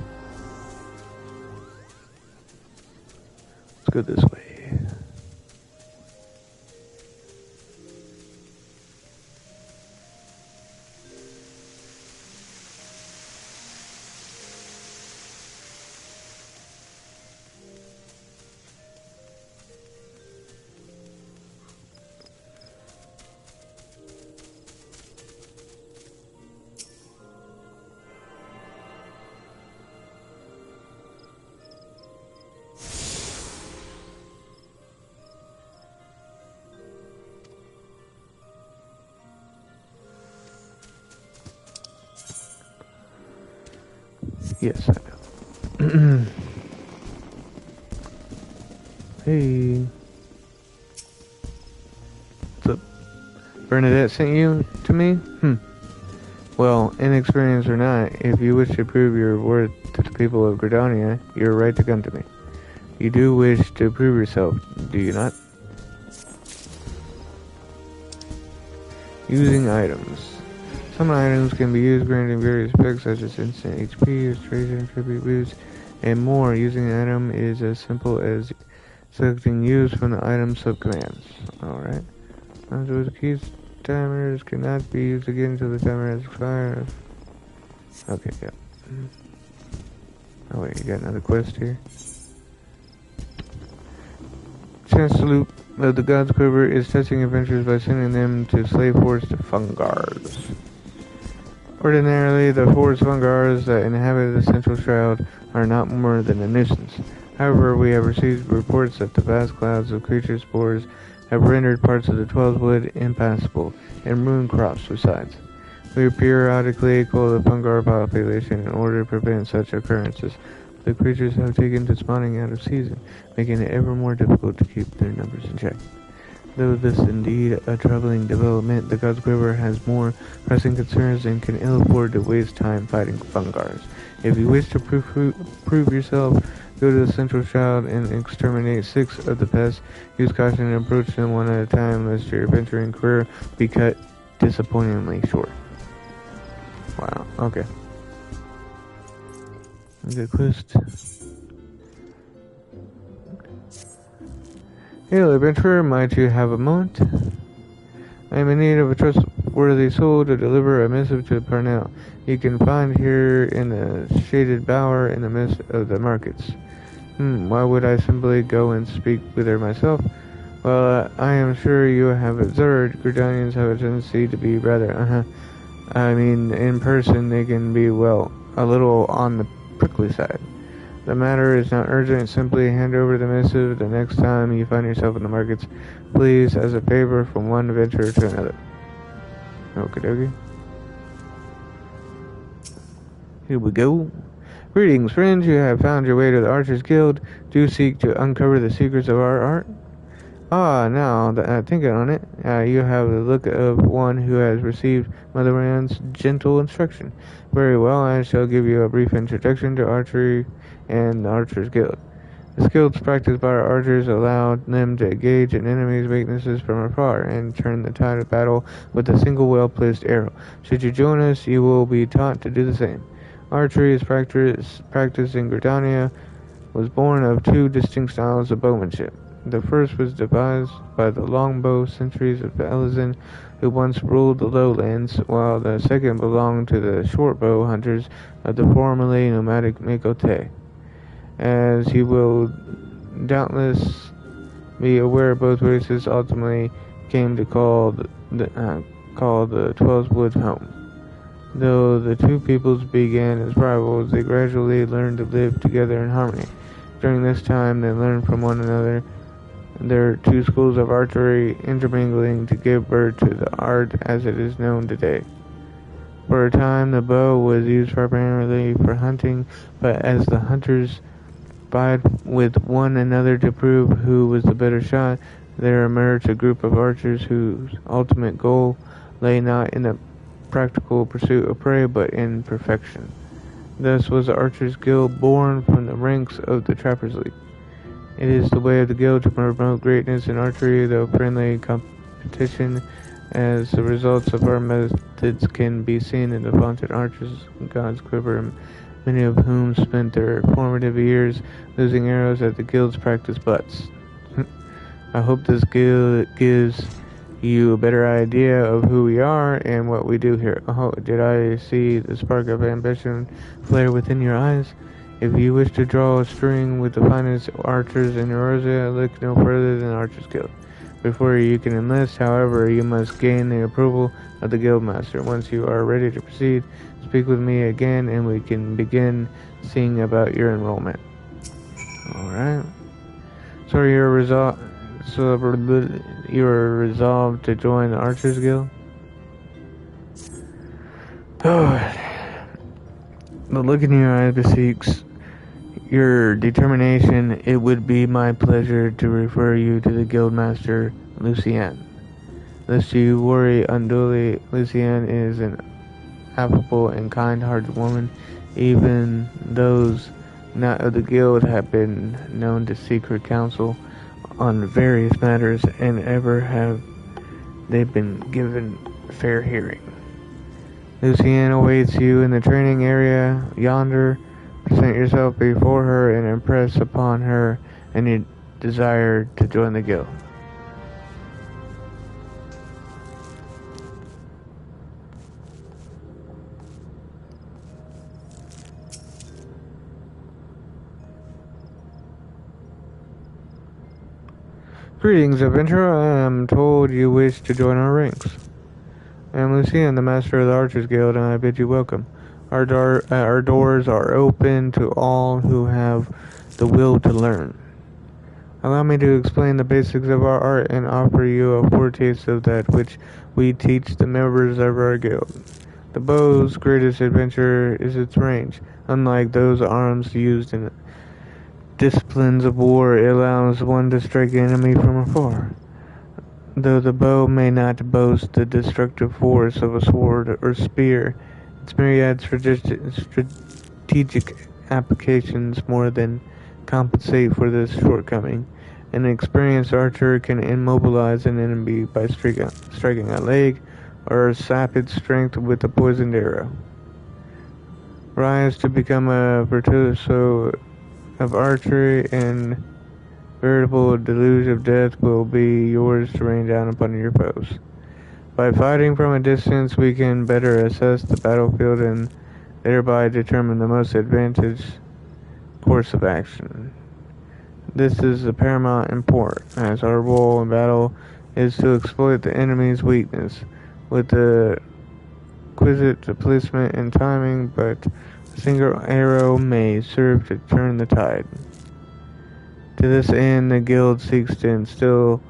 A: Let's go this way. Yes, I know. Hey. What's up? Bernadette sent you to me? Well, inexperienced or not, if you wish to prove your worth to the people of Gridania, you're right to come to me. You do wish to prove yourself, do you not? Using items. Some items can be used granting various effects such as instant HP, restoration, tribute boost, and more. Using an item is as simple as selecting use from the item subcommands. Alright. Those keys timers cannot be used again until the timer has expired. Okay, yeah. Oh wait, you got another quest here. Chancellor of the God's Quiver is testing adventurers by sending them to slave forest Fungars. Ordinarily, the forest Fungars that inhabit the Central Shroud are not more than a nuisance. However, we have received reports that the vast clouds of creature spores have rendered parts of the 12th Wood impassable, and ruined crops besides. We periodically call the Fungar population in order to prevent such occurrences. The creatures have taken to spawning out of season, making it ever more difficult to keep their numbers in check. Though this is indeed a troubling development, the God's Quiver has more pressing concerns and can ill afford to waste time fighting Fungars. If you wish to prove yourself, go to the Central Shroud and exterminate 6 of the pests. Use caution and approach them one at a time, lest your adventuring career be cut disappointingly short. Wow, okay. Good quest. Hail, adventurer, might you have a moment? I am in need of a trustworthy soul to deliver a missive to Parnell. You can find here in the shaded bower in the midst of the markets. Why would I simply go and speak with her myself? Well, I am sure you have observed Gridanians have a tendency to be rather, in person they can be, well, a little on the prickly side. The matter is not urgent. Simply hand over the missive the next time you find yourself in the markets, please, as a favor from one adventurer to another. Okie dokie. Here we go. Greetings, friends. You have found your way to the Archers Guild. Do you seek to uncover the secrets of our art? Now that I'm thinking on it, you have the look of one who has received Mother Rand's gentle instruction. Very well, I shall give you a brief introduction to archery and the Archers Guild. The skills practiced by our archers allow them to gauge an enemy's weaknesses from afar and turn the tide of battle with a single well-placed arrow. Should you join us, you will be taught to do the same. Archery is practiced in Gridania, was born of 2 distinct styles of bowmanship. The first was devised by the longbow sentries of Elizin, who once ruled the lowlands, while the second belonged to the shortbow hunters of the formerly nomadic Mikote. As you will doubtless be aware, both races ultimately came to call the 12th Wood home. Though the 2 peoples began as rivals, they gradually learned to live together in harmony. During this time, they learned from one another their 2 schools of archery intermingling to give birth to the art as it is known today. For a time, the bow was used primarily for hunting, but as the hunters vied with one another to prove who was the better shot, there emerged a group of archers whose ultimate goal lay not in the practical pursuit of prey, but in perfection. Thus was the Archers Guild born from the ranks of the Trappers League. It is the way of the guild to promote greatness in archery, though friendly competition, as the results of our methods can be seen in the vaunted archers God's Quiver, many of whom spent their formative years losing arrows at the guild's practice butts. I hope this guild gives you a better idea of who we are and what we do here. Oh, did I see the spark of ambition flare within your eyes? If you wish to draw a string with the finest archers in Eurasia, look no further than Archers Guild. Before you can enlist, however, you must gain the approval of the Guildmaster. Once you are ready to proceed, speak with me again and we can begin seeing about your enrollment. Alright. So you're resolved to join the Archers Guild? Oh, the look in your eyes bespeaks your determination. It would be my pleasure to refer you to the Guildmaster, Lucienne. Lest you worry unduly, Lucienne is an affable and kind-hearted woman. Even those not of the guild have been known to seek her counsel on various matters, and ever have they been given fair hearing. Lucienne awaits you in the training area yonder. Present yourself before her and impress upon her any desire to join the guild. Greetings, adventurer. I am told you wish to join our ranks. I am Lucian, the master of the Archers Guild, and I bid you welcome. Our doors are open to all who have the will to learn. Allow me to explain the basics of our art and offer you a foretaste of that which we teach the members of our guild. The bow's greatest adventure is its range. Unlike those arms used in disciplines of war, it allows one to strike an enemy from afar. Though the bow may not boast the destructive force of a sword or spear, its myriad strategic applications more than compensate for this shortcoming. An experienced archer can immobilize an enemy by striking a leg or sap its strength with a poisoned arrow. Rise to become a virtuoso of archery, and veritable deluge of death will be yours to rain down upon your foes. By fighting from a distance, we can better assess the battlefield and thereby determine the most advantageous course of action. This is of paramount import, as our role in battle is to exploit the enemy's weakness with the exquisite placement and timing, but a single arrow may serve to turn the tide. To this end, the guild seeks to instill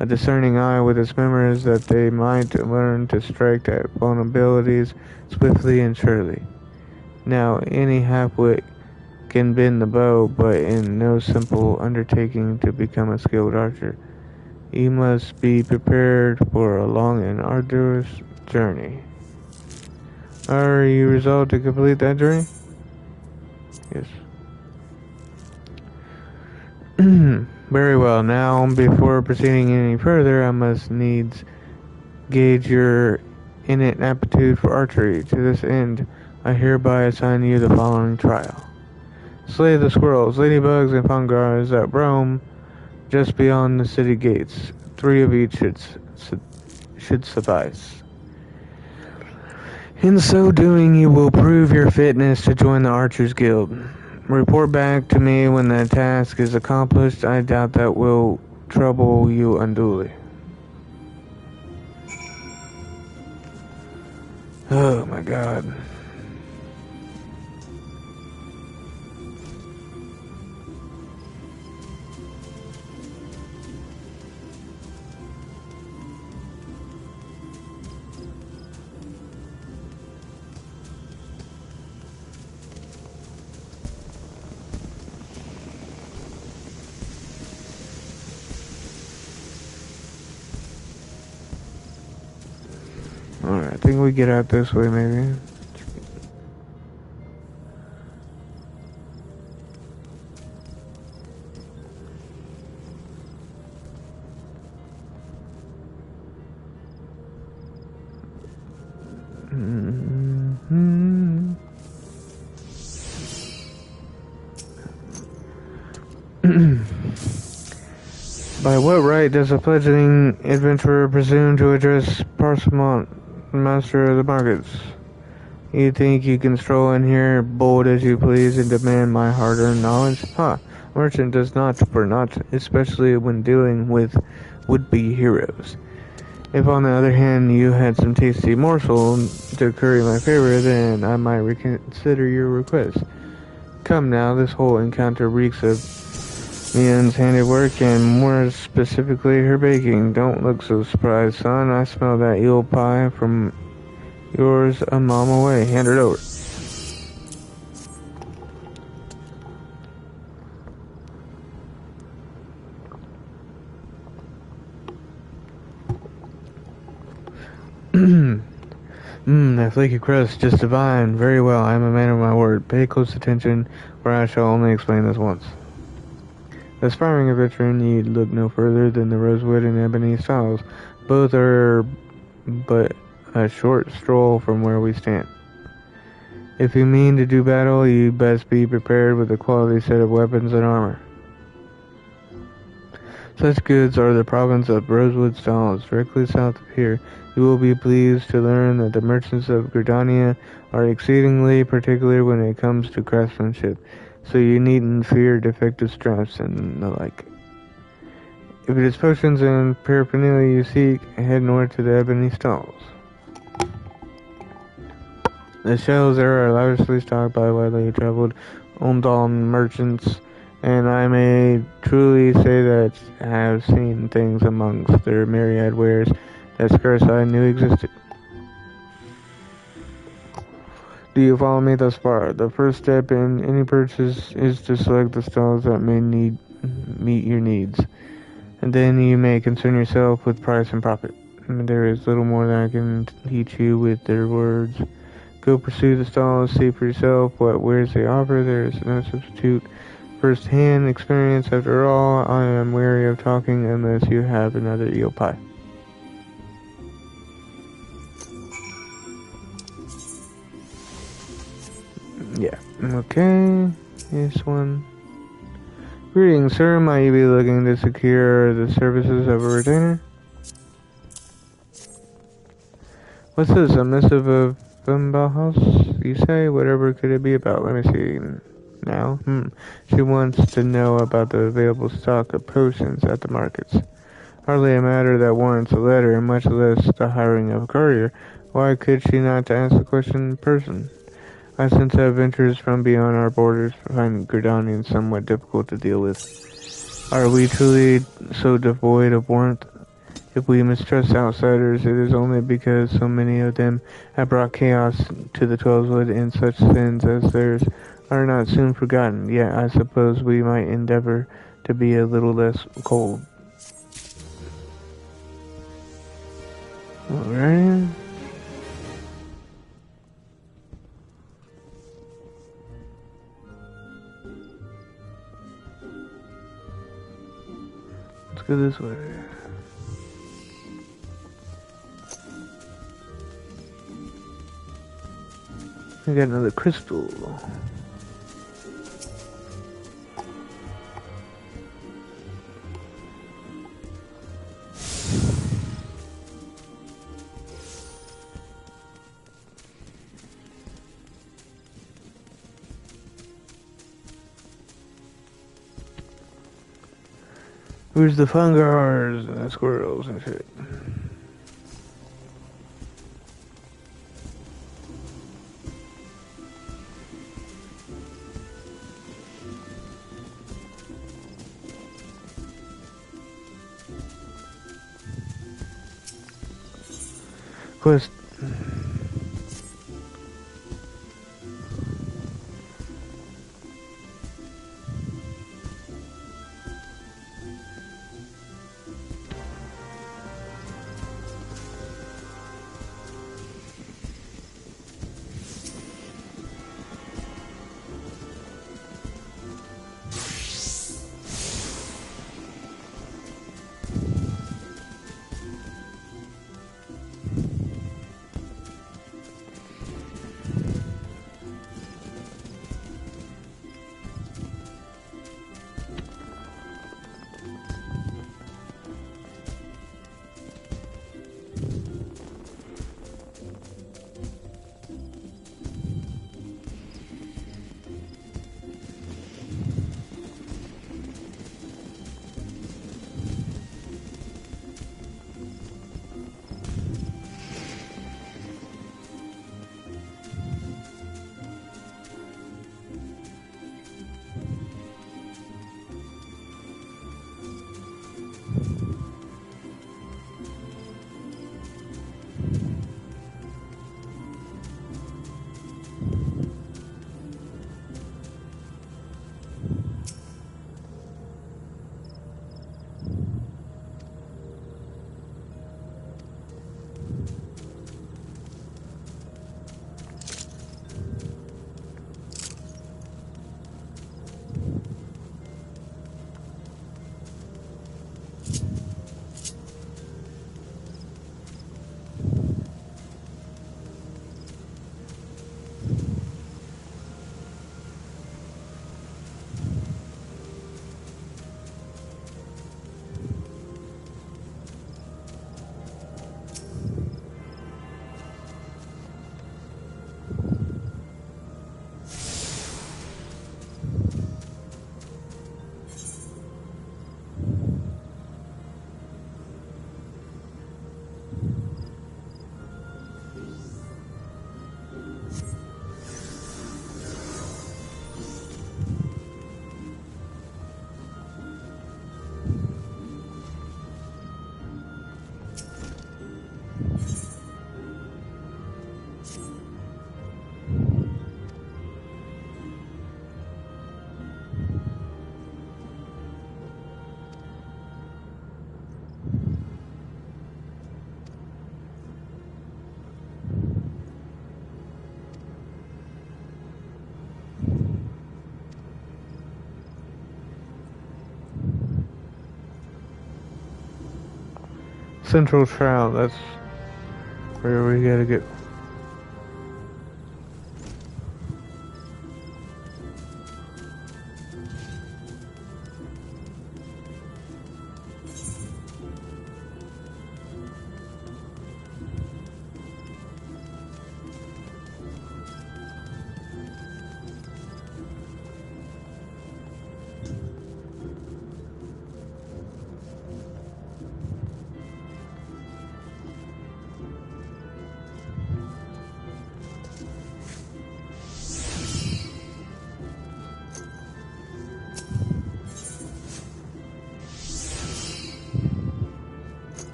A: a discerning eye with its members that they might learn to strike at vulnerabilities swiftly and surely. Now, any half-wit can bend the bow, but in no simple undertaking to become a skilled archer. You must be prepared for a long and arduous journey. Are you resolved to complete that journey? Yes. Very well. Now, before proceeding any further, I must needs gauge your innate aptitude for archery. To this end, I hereby assign you the following trial. Slay the squirrels, ladybugs, and fungars that roam just beyond the city gates. 3 of each should suffice. In so doing, you will prove your fitness to join the Archers Guild. Report back to me when the task is accomplished. I doubt that will trouble you unduly. Oh my god. Alright, I think we get out this way maybe. By what right does a fledgling adventurer presume to address Parsimont, master of the markets? You think you can stroll in here, bold as you please, and demand my hard-earned knowledge? Ha! Merchant does not for naught, especially when dealing with would-be heroes. If, on the other hand, you had some tasty morsel to curry my favor, then I might reconsider your request. Come now, this whole encounter reeks of Mian's handiwork, and more specifically her baking. Don't look so surprised, son. I smell that eel pie from yours a mile away. Hand it over. That flaky crust, just divine. Very well, I am a man of my word. Pay close attention, for I shall only explain this once. The aspiring adventurer need look no further than the rosewood and ebony styles. Both are but a short stroll from where we stand. If you mean to do battle, you best be prepared with a quality set of weapons and armor. Such goods are the province of Rosewood Stalls, directly south of here. You will be pleased to learn that the merchants of Gridania are exceedingly particular when it comes to craftsmanship, so you needn't fear defective straps and the like. If it is potions and paraphernalia you seek, head north to the Ebony Stalls. The shelves there are lavishly stocked by widely traveled Ondal merchants, and I may truly say that I have seen things amongst their myriad wares that scarce I knew existed. Do you follow me thus far? The first step in any purchase is to select the stalls that may meet your needs, and then you may concern yourself with price and profit. There is little more that I can teach you with their words. Go pursue the stalls, see for yourself what wares they offer. There is no substitute first-hand experience. After all, I am wary of talking unless you have another eel pie. Yeah, okay, this one. Greetings, sir. Might you be looking to secure the services of a retainer? What's this, a missive of Bauhaus, you say? Whatever could it be about? Let me see. Now? She wants to know about the available stock of potions at the markets. Hardly a matter that warrants a letter, much less the hiring of a courier. Why could she not ask the question in person? I sense that adventurers from beyond our borders find Gridanians somewhat difficult to deal with. Are we truly so devoid of warmth? If we mistrust outsiders, it is only because so many of them have brought chaos to the Twelvewood, and such sins as theirs are not soon forgotten. Yet I suppose we might endeavor to be a little less cold. Alright. Let's go this way. I got another crystal. Where's the fungars and the squirrels and shit? Quest. Central Trial, that's where we gotta get.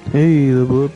A: Hey, the bub.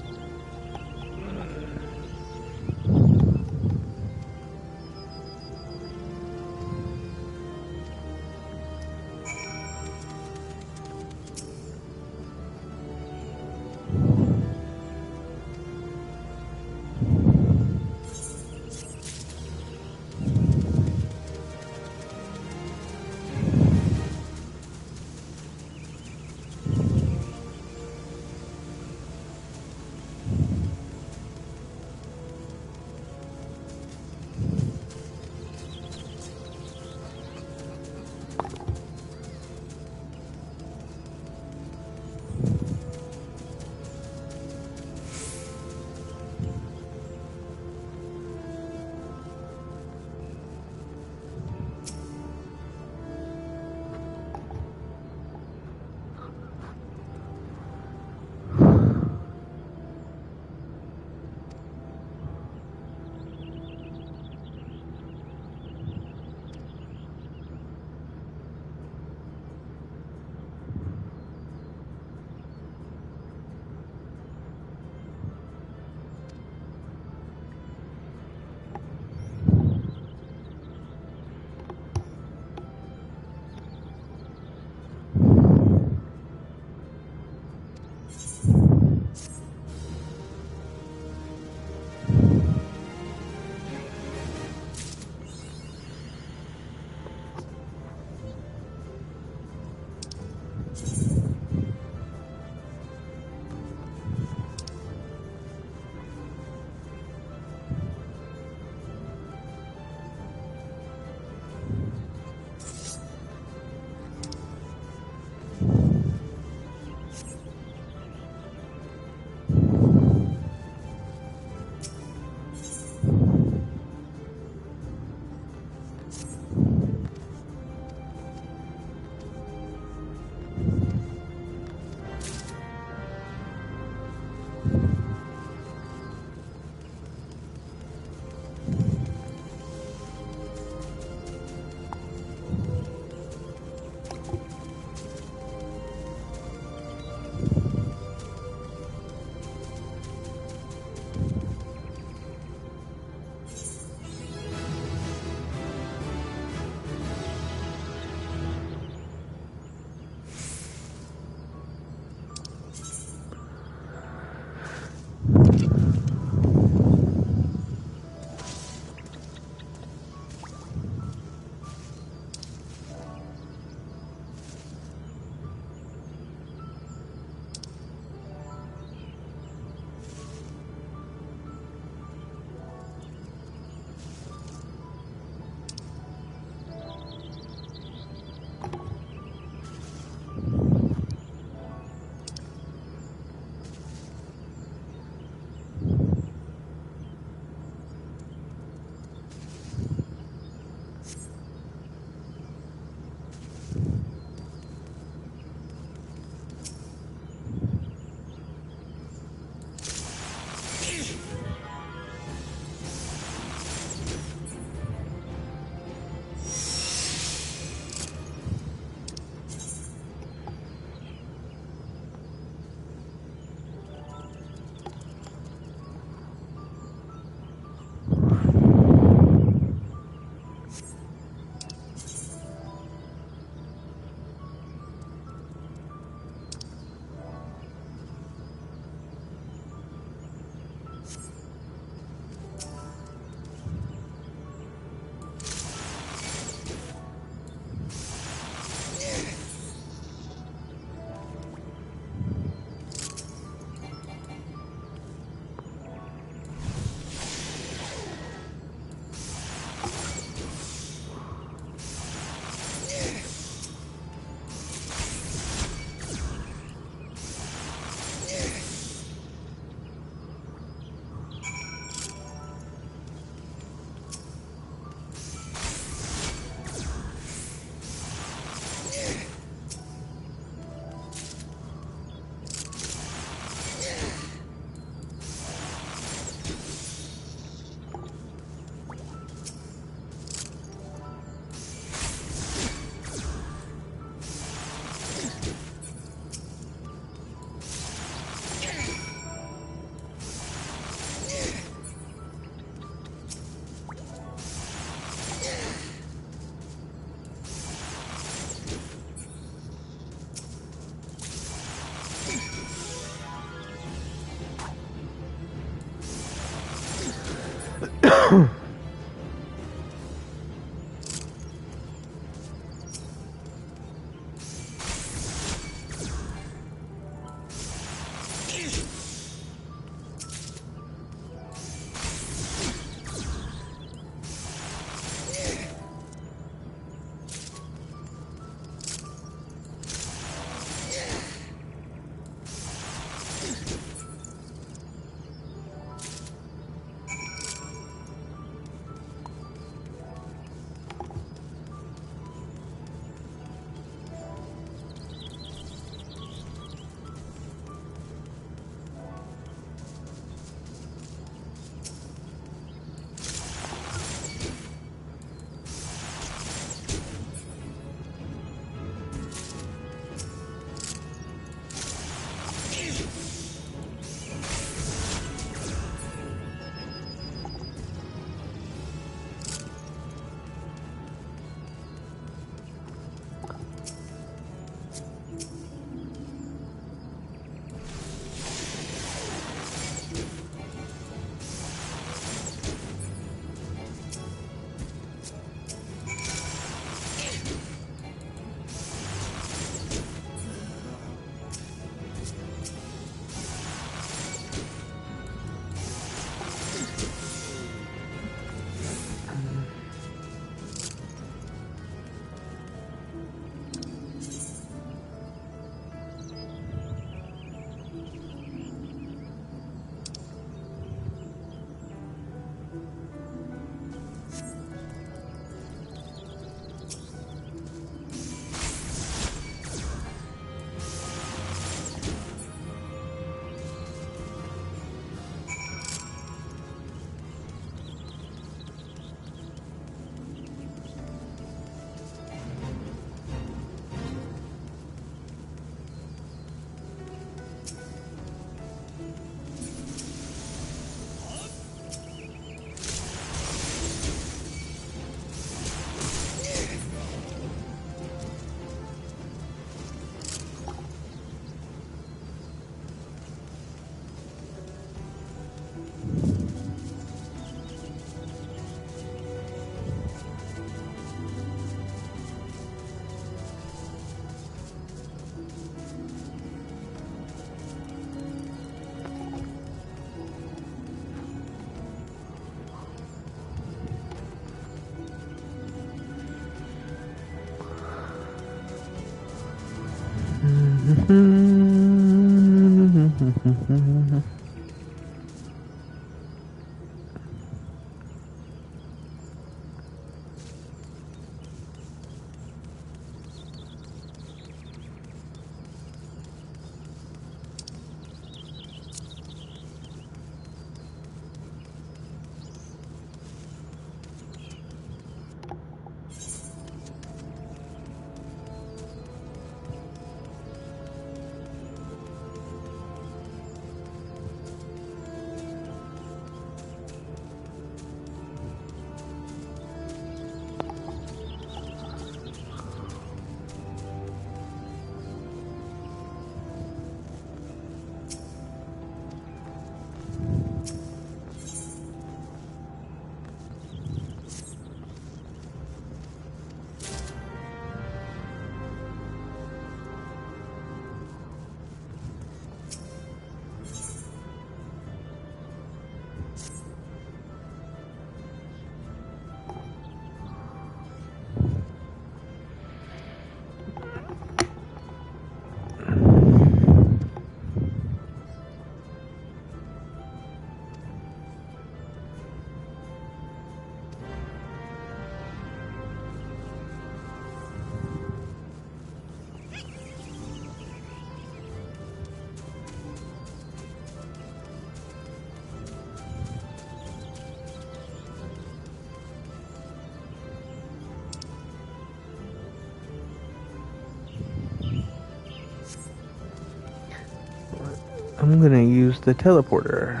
A: I'm gonna use the teleporter.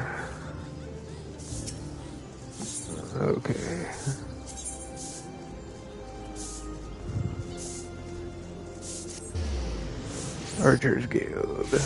A: Okay. Archer's Guild.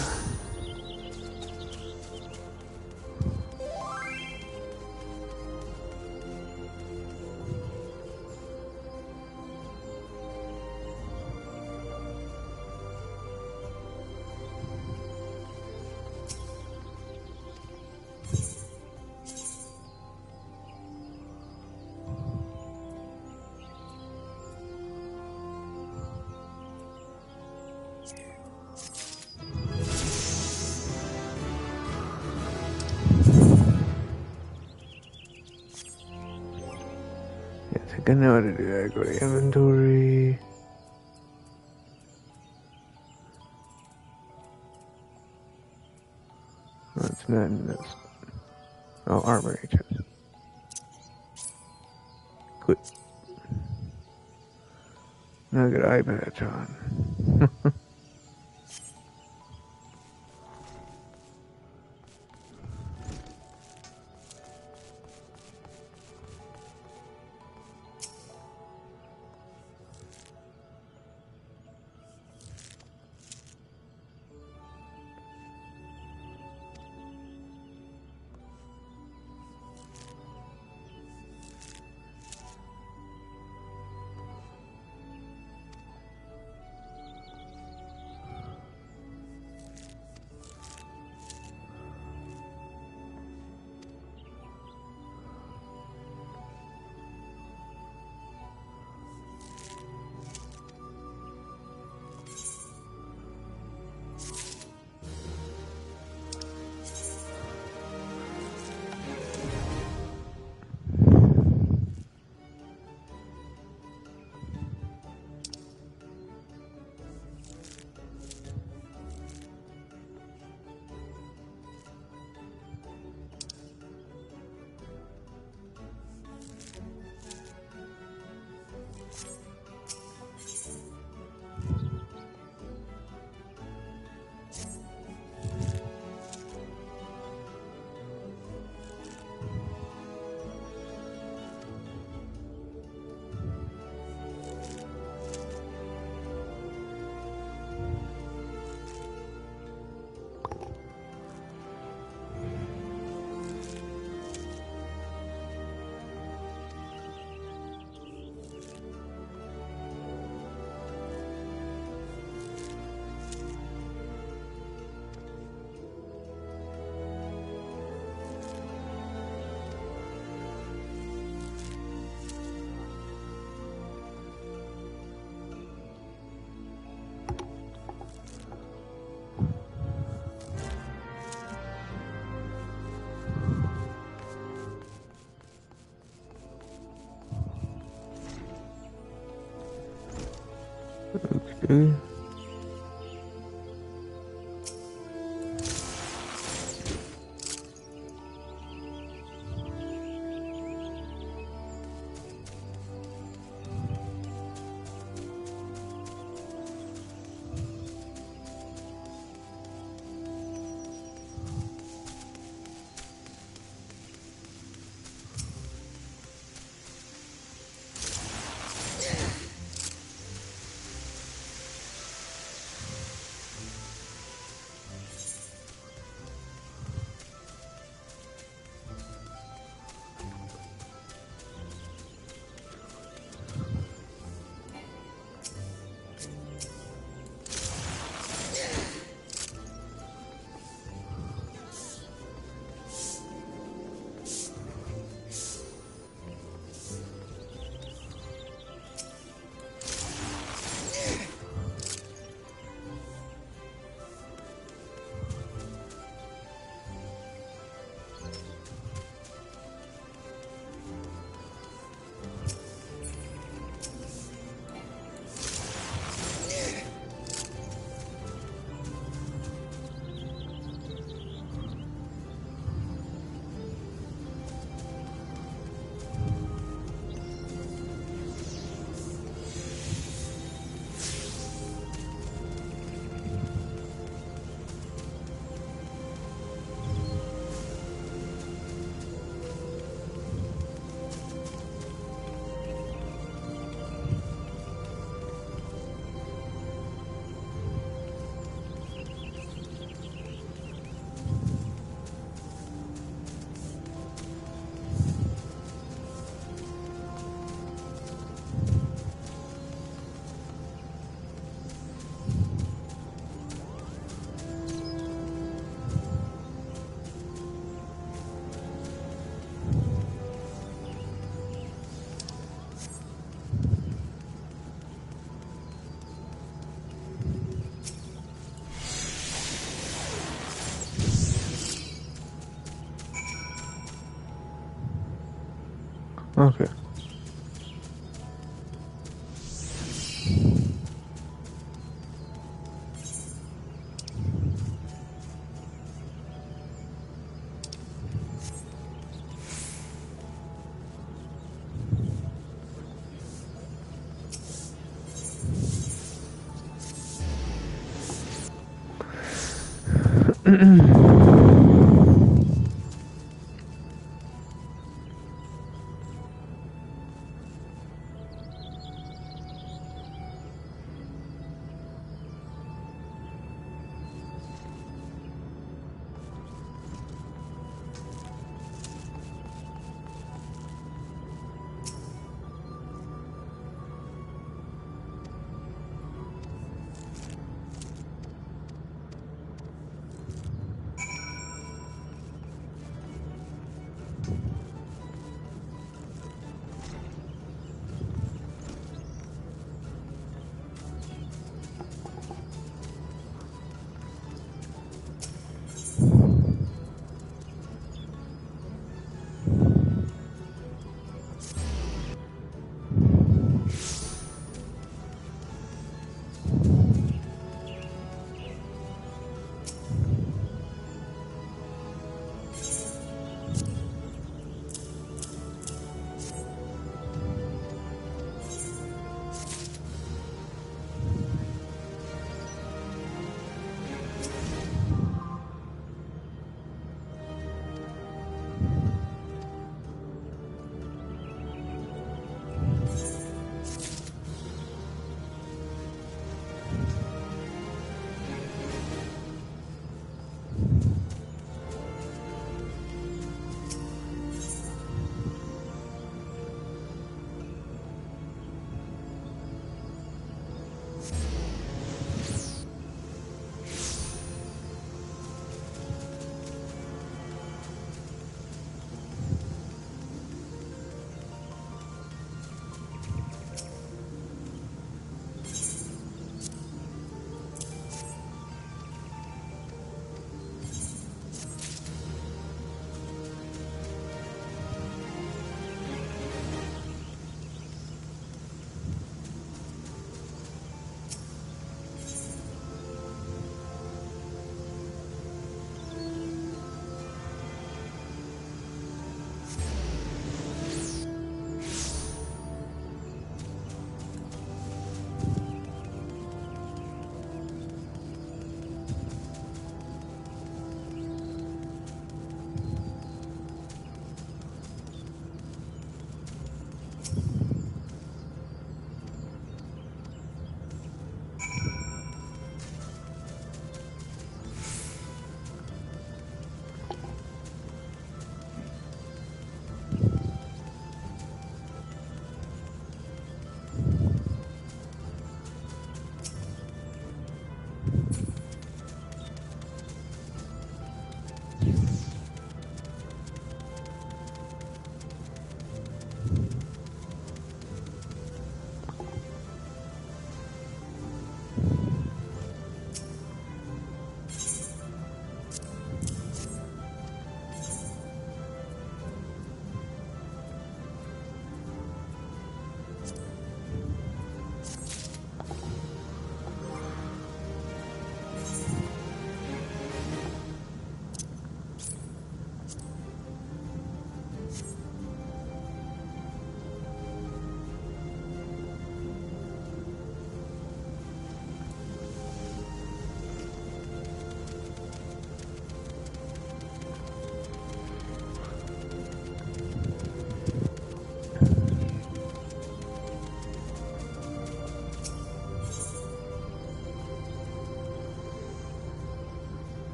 A: I think I know how to do that. Go to inventory. Oh, it's not in this. Oh, armor chest. Quit. Now I got eye patch on. Okay. Okay.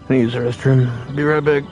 A: I need to use the restroom. Be right back.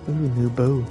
A: Ooh, new bow.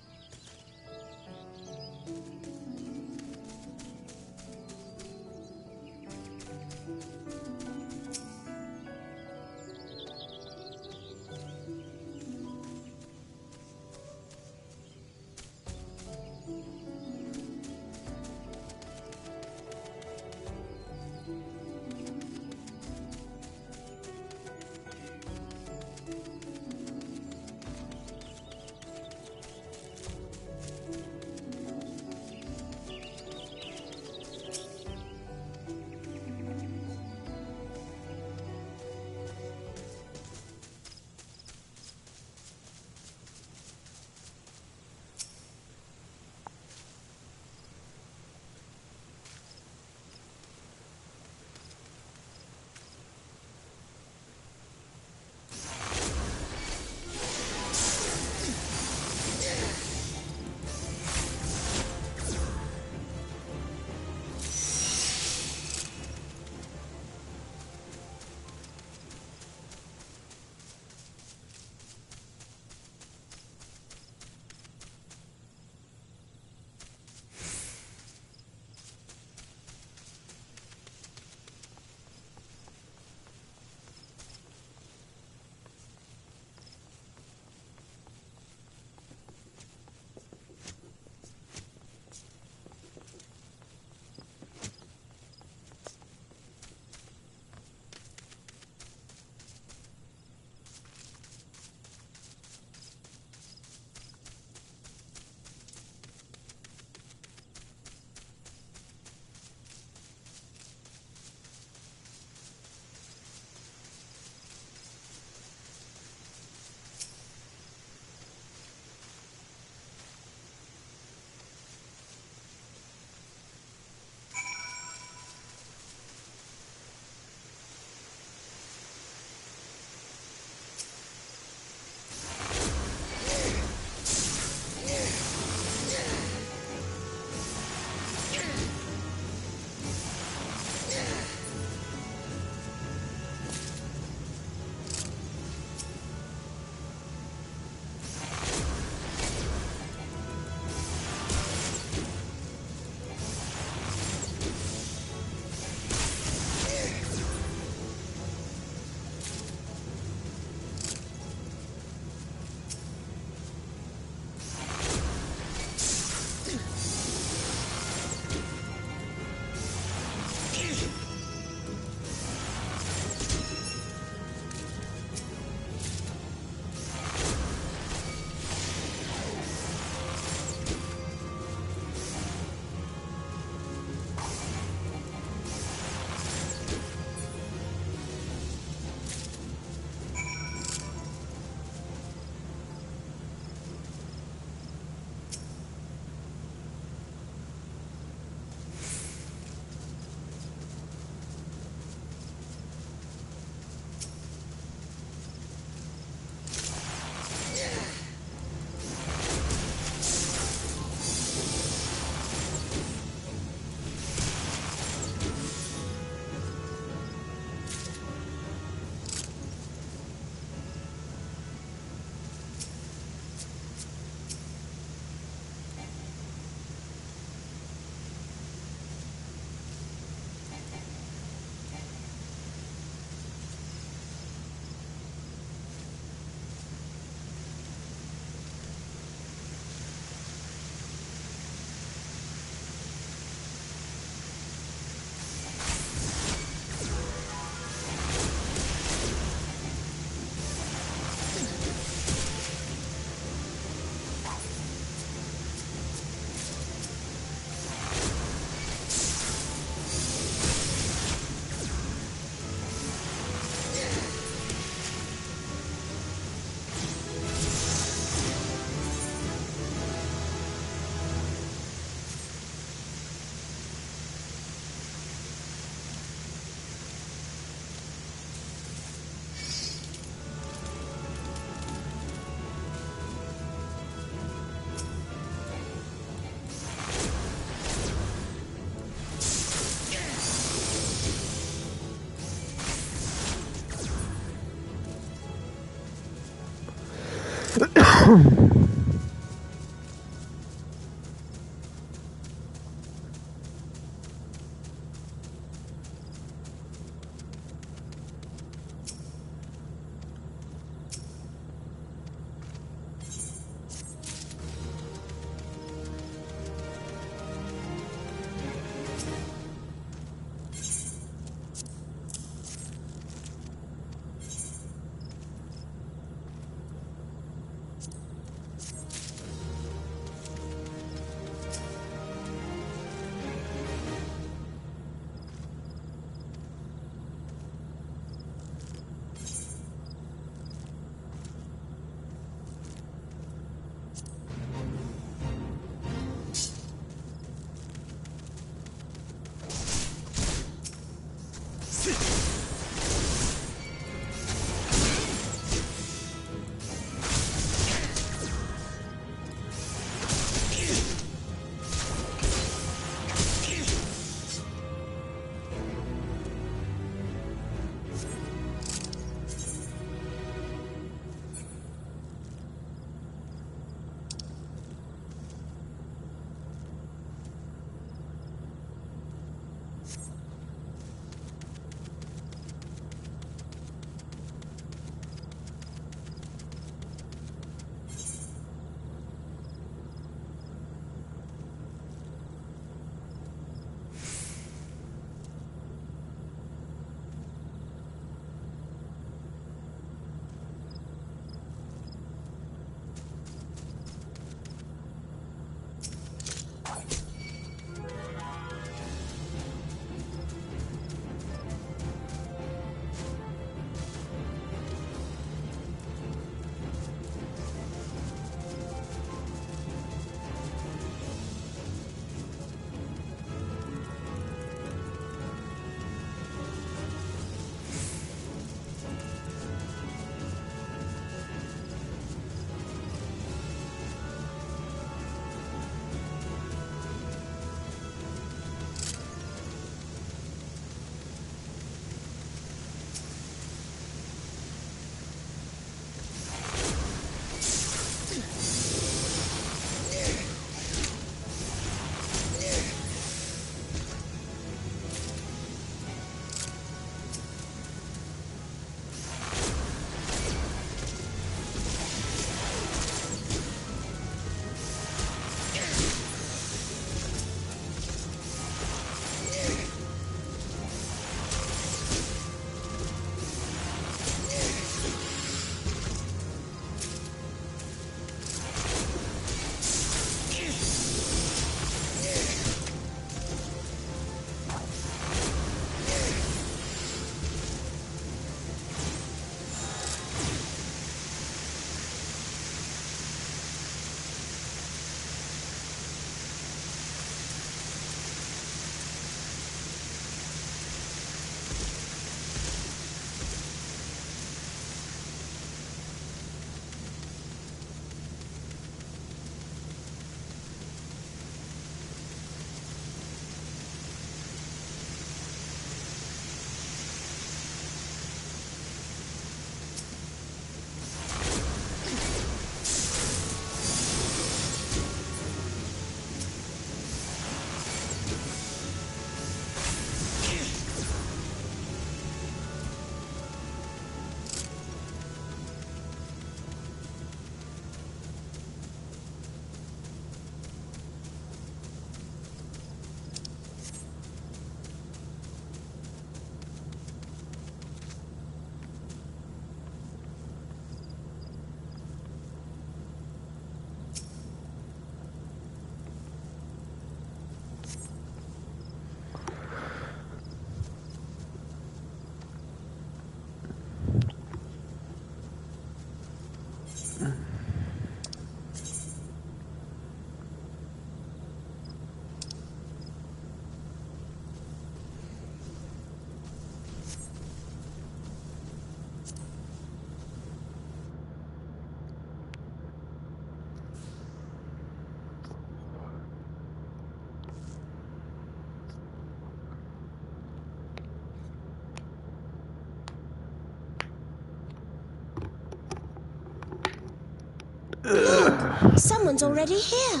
D: Someone's already here.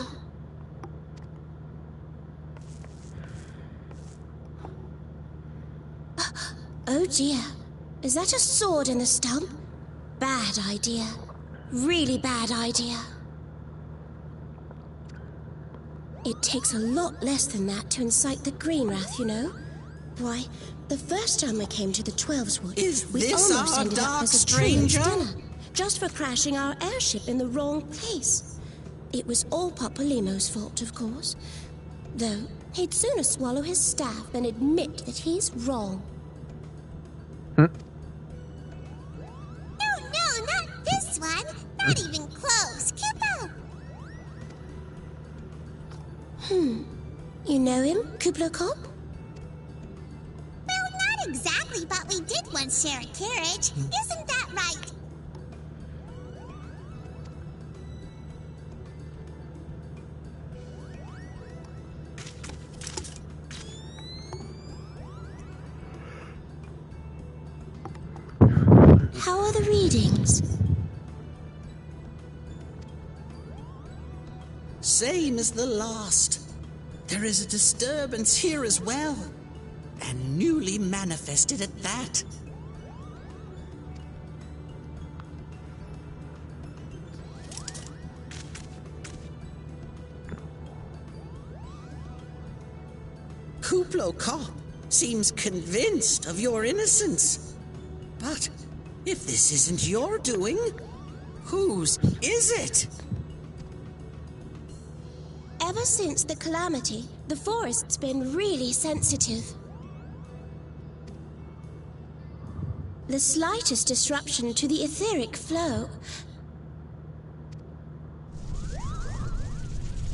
D: Oh dear. Is that a sword in the stump? Bad idea. Really bad idea. It takes a lot less than that to incite the green wrath, you know. Why, the first time we came to the Twelves Wood, we almost ended up as a trio dinner, just for crashing our airship in the wrong place. It was all Papolimo's fault, of course. Though, he'd sooner swallow his staff than admit that he's wrong.
E: No, not this one. Not even close. Kupo!
D: You know him, Kubla Kop?
E: Well, not exactly, but we did once share a carriage. Isn't that right?
D: How are the readings?
F: Same as the last. There is a disturbance here as well. And newly manifested at that. Kuplo Kop seems convinced of your innocence. But if this isn't your doing, whose is it?
D: Ever since the calamity, the forest's been really sensitive. The slightest disruption to the etheric flow,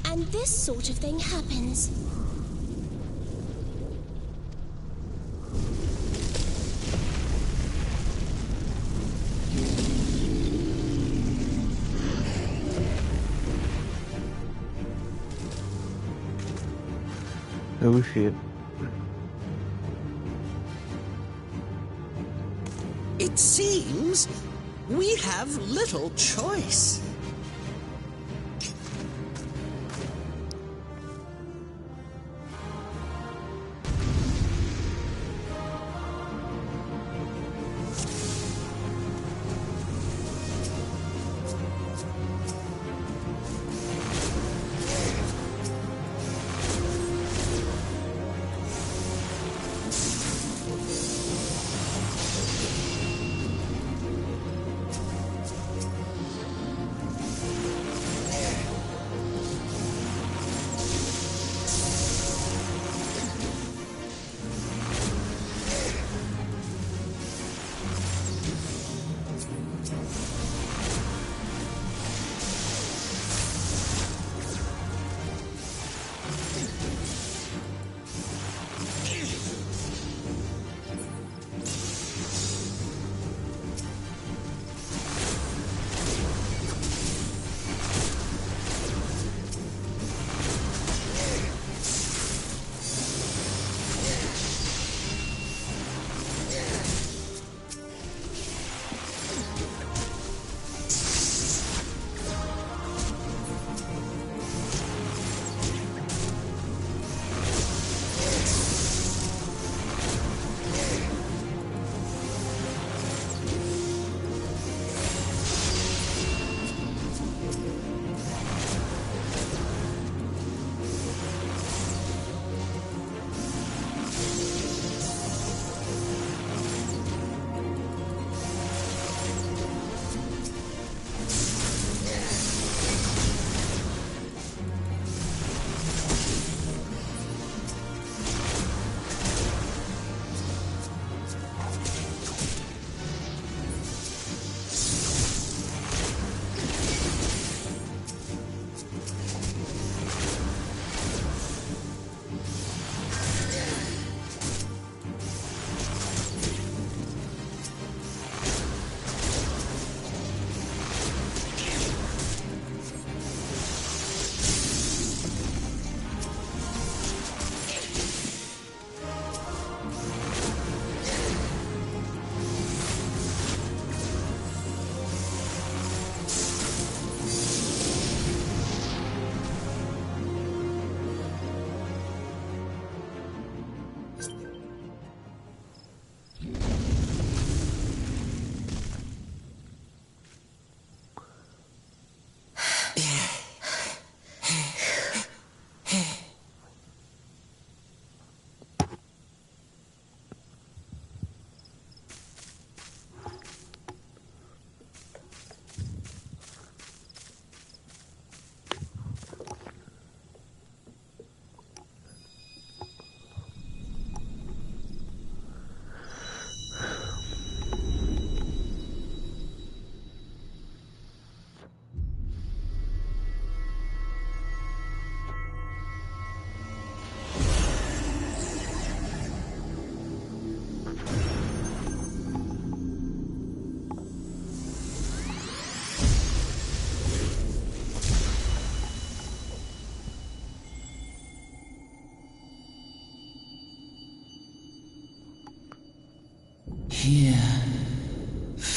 D: and this sort of thing happens.
A: Oh shit.
F: It seems we have little choice.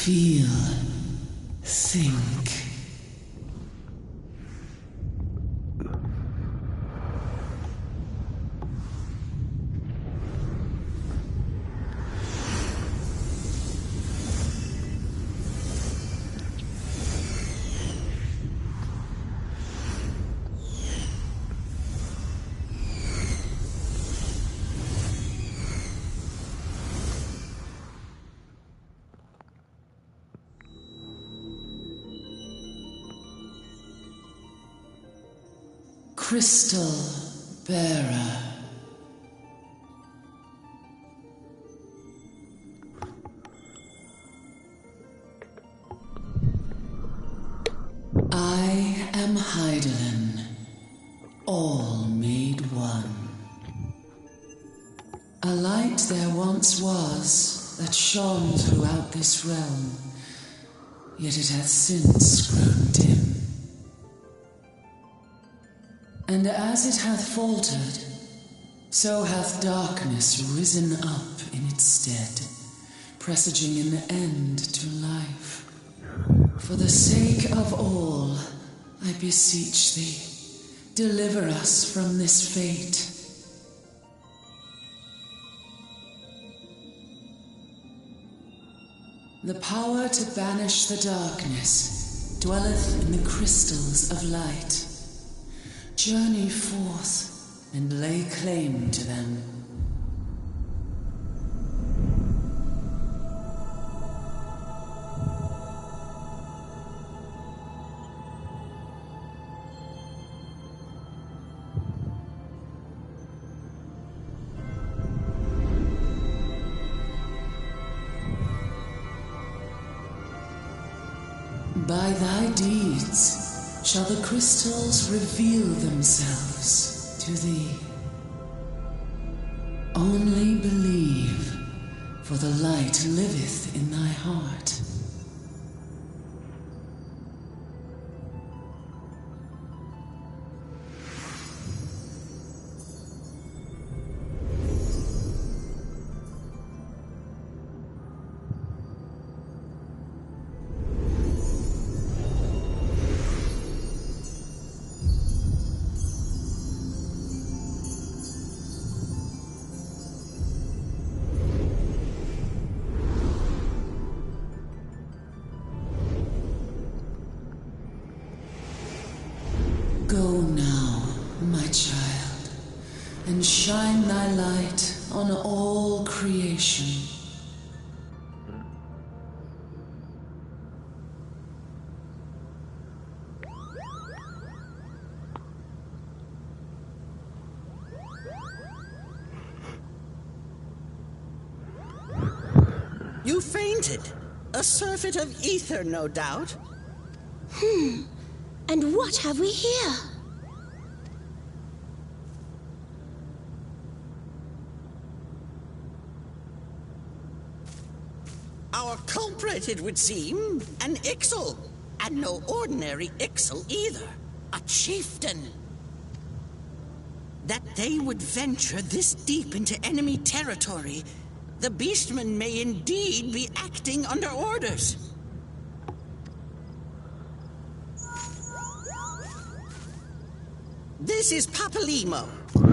B: Feel. Think. Crystal Bearer. I am Heidelin, all made one. A light there once was that shone throughout this realm, yet it hath since grown dim. And as it hath faltered, so hath darkness risen up in its stead, presaging an end to life. For the sake of all, I beseech thee, deliver us from this fate. The power to banish the darkness dwelleth in the crystals of light. Journey forth and lay claim to them. By thy deeds shall the crystals reveal themselves to thee. Only believe, for the light liveth in thy heart. Go now, my child, and shine thy light on all creation.
F: You fainted. A surfeit of ether, no doubt.
D: And what have we here?
F: Our culprit, it would seem, an Ixal. And no ordinary Ixal either. A chieftain. That they would venture this deep into enemy territory, the beastmen may indeed be acting under orders. This is Papalimo.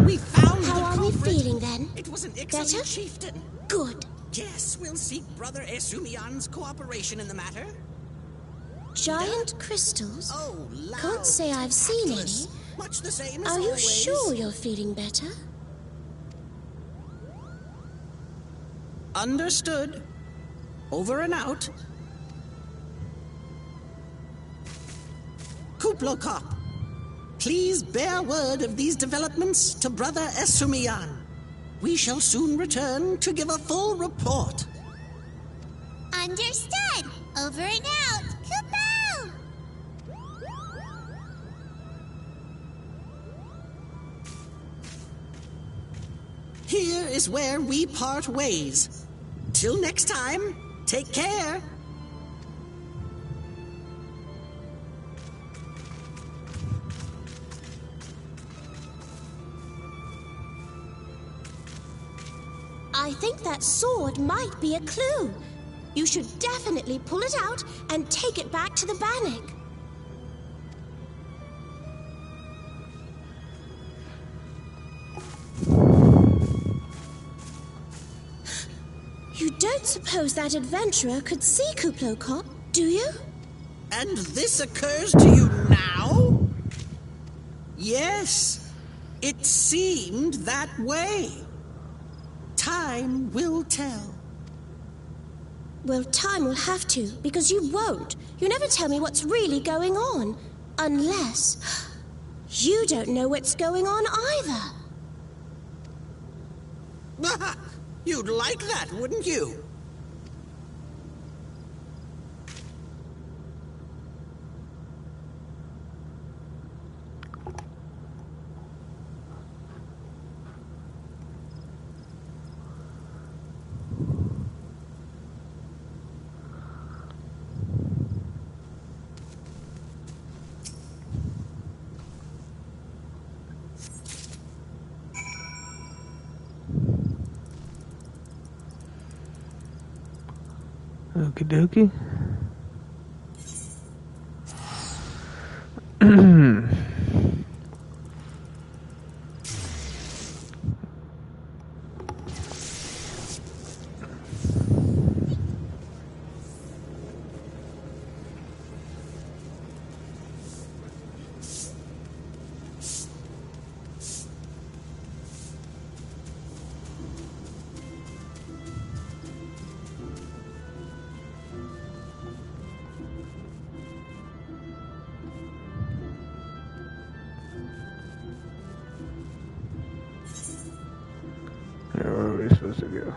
F: We found
D: How
F: the
D: are we
F: culprit.
D: feeling then?
F: It was an
D: Better?
F: excellent chieftain.
D: Good.
F: Yes, we'll seek Brother Esumian's cooperation in the matter.
D: Giant crystals?
F: Oh, loud.
D: Can't say I've seen any.
F: tactless. Much the same as
D: Are you
F: always.
D: sure you're feeling better?
F: Understood. Over and out. Kuplokop, please bear word of these developments to Brother Esumian. We shall soon return to give a full report.
E: Understood. Over and out. Kaboom!
F: Here is where we part ways. Till next time, take care.
D: I think that sword might be a clue. You should definitely pull it out and take it back to the Bannock. You don't suppose that adventurer could see Kuplokop, do you?
F: And this occurs to you now? Yes, it seemed that way. Time will tell.
D: Well, time will have to, because you won't. You never tell me what's really going on. Unless... you don't know what's going on either.
F: You'd like that, wouldn't you?
A: Okie dokie. Where are we supposed to go?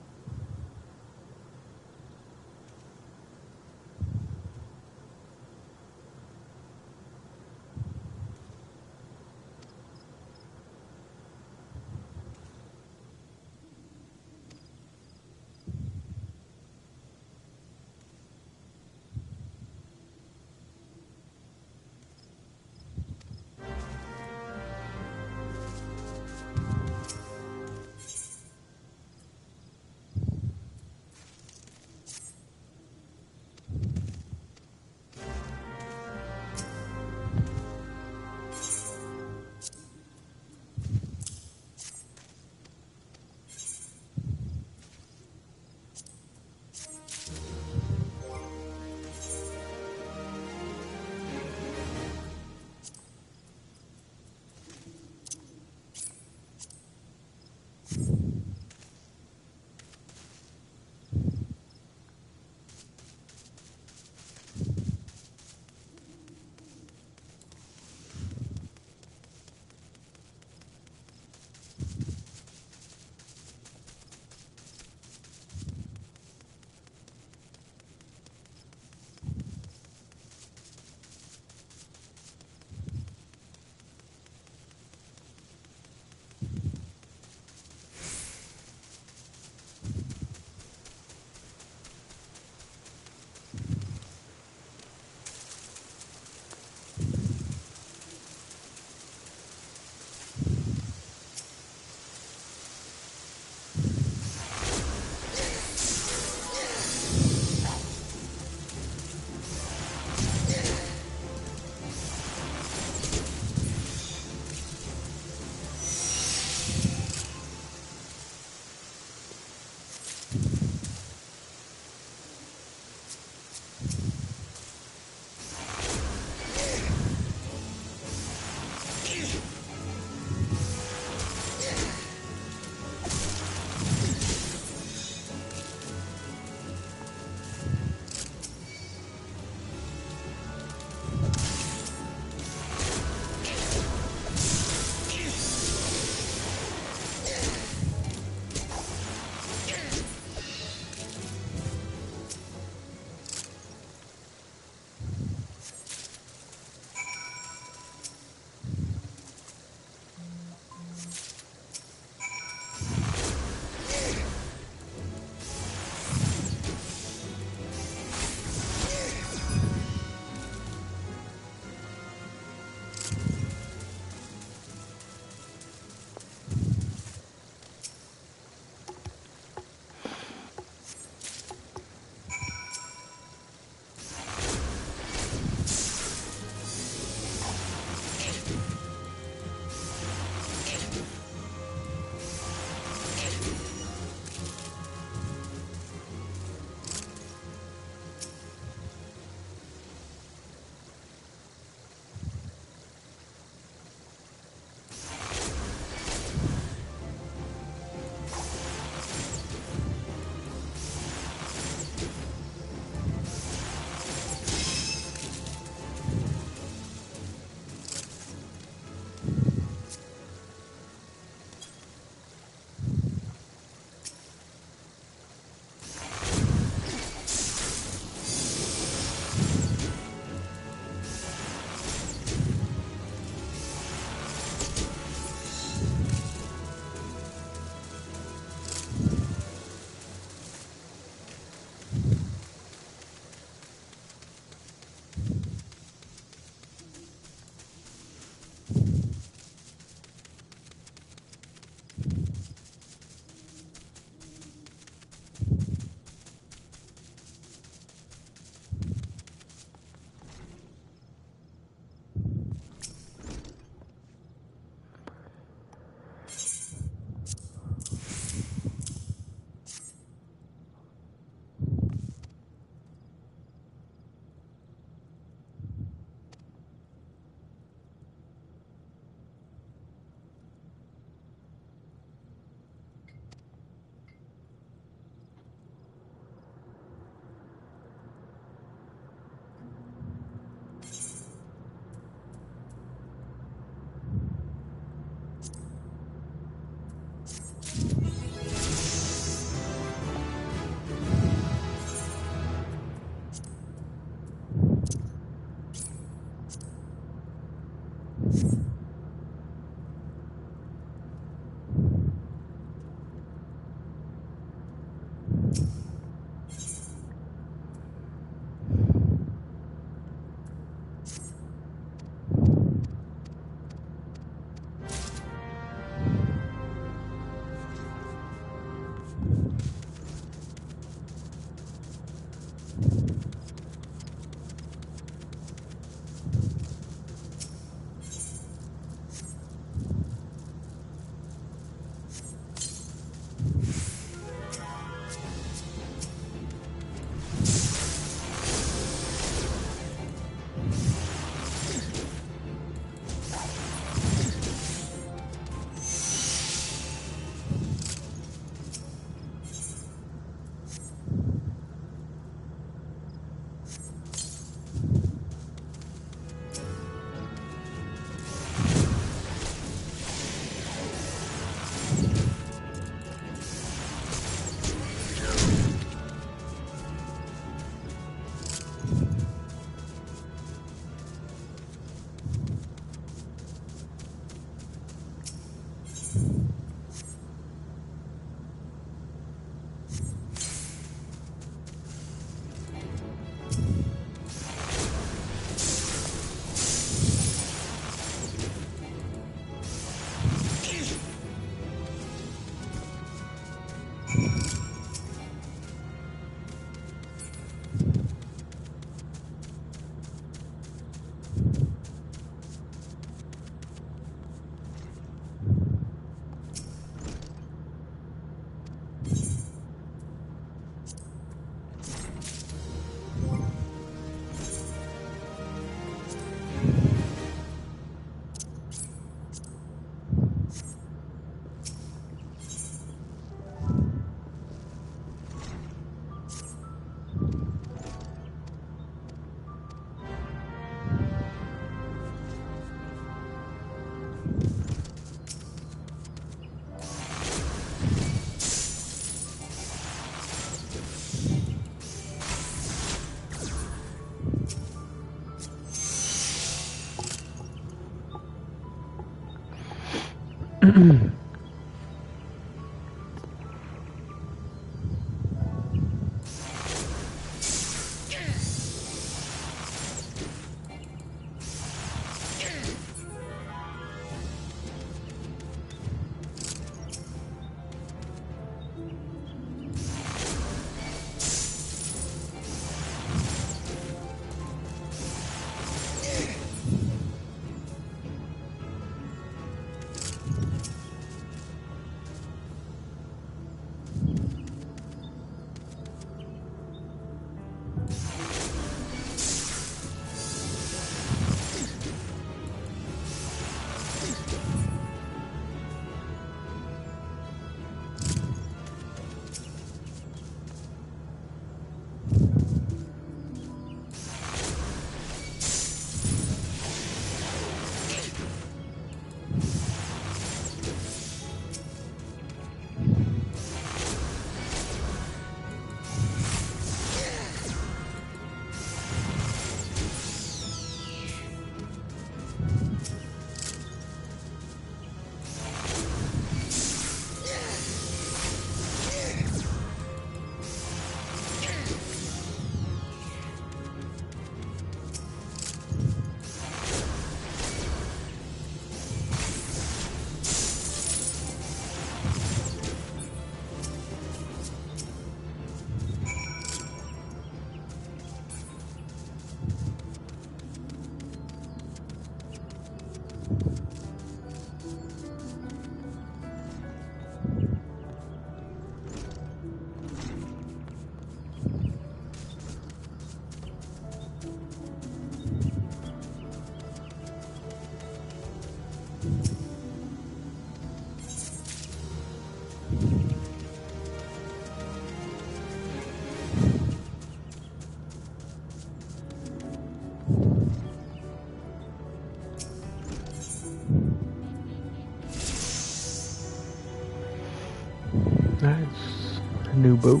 A: Nice. A new boat.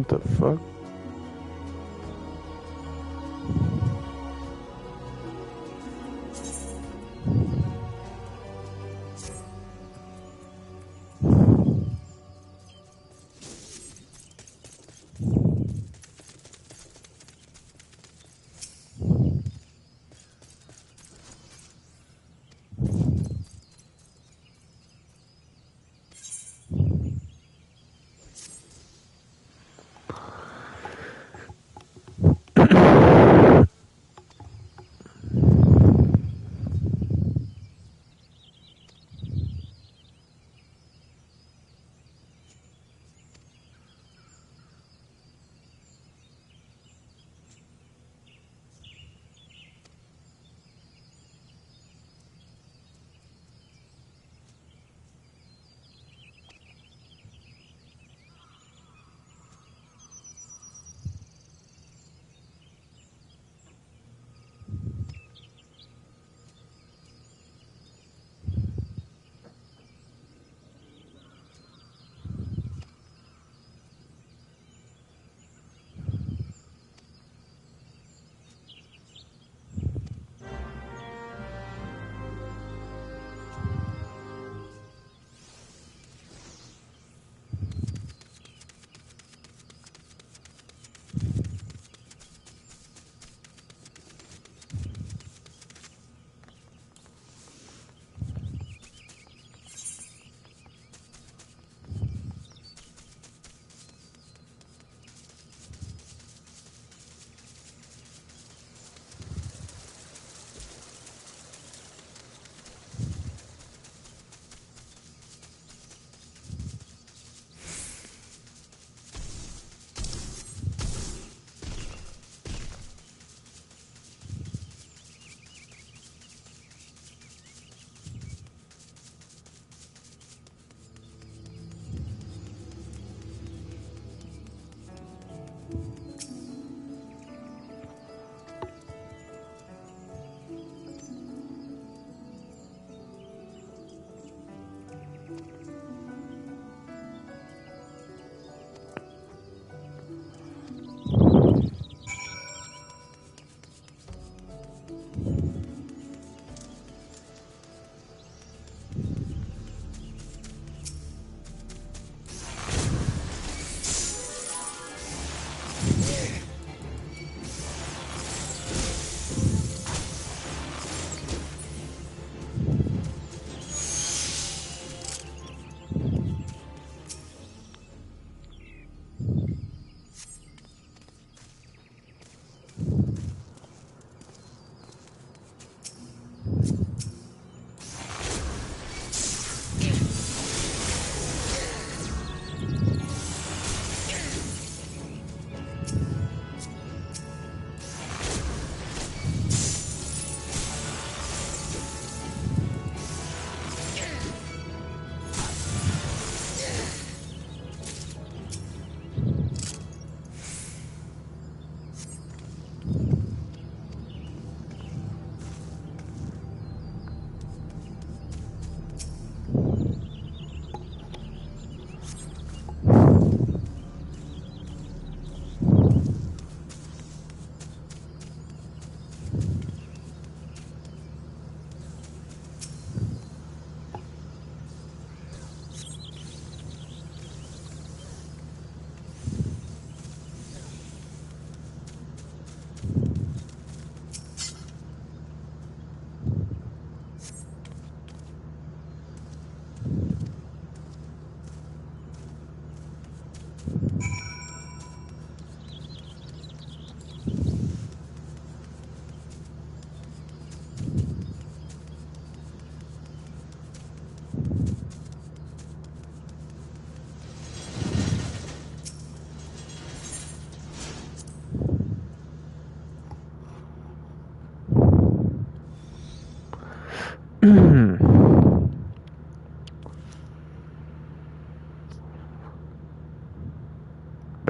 A: What the fuck?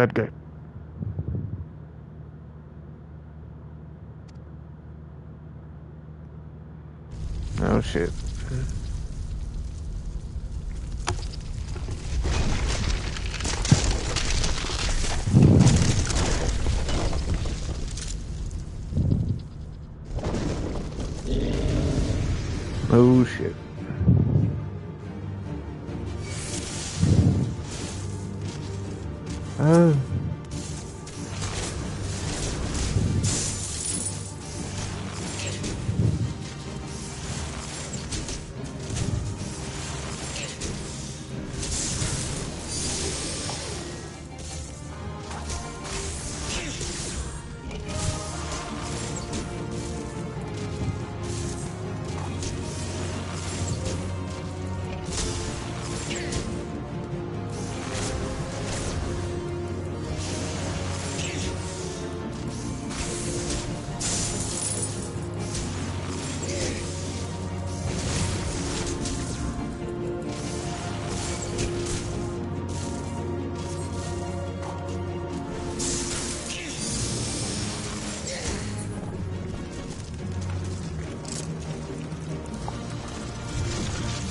A: Bad guy. Oh shit. Oh shit. Oh.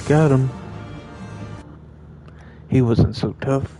A: Got him. He wasn't so tough.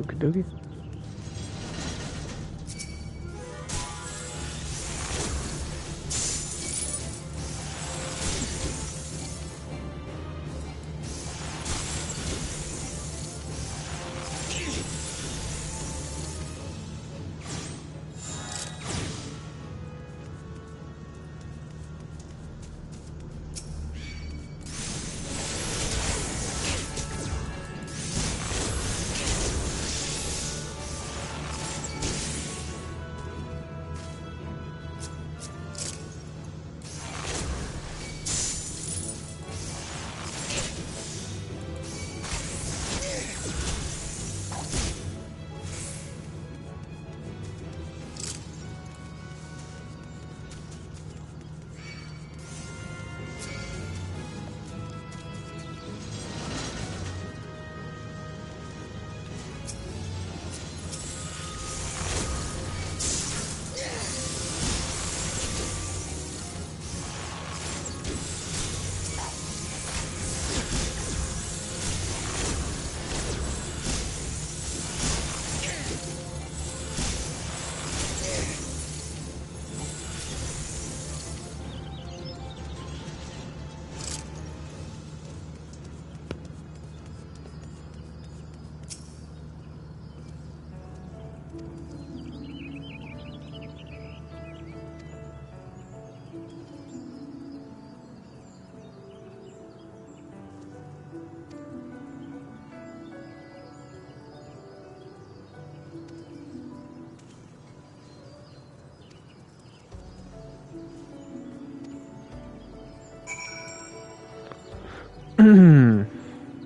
A: Okie dokie.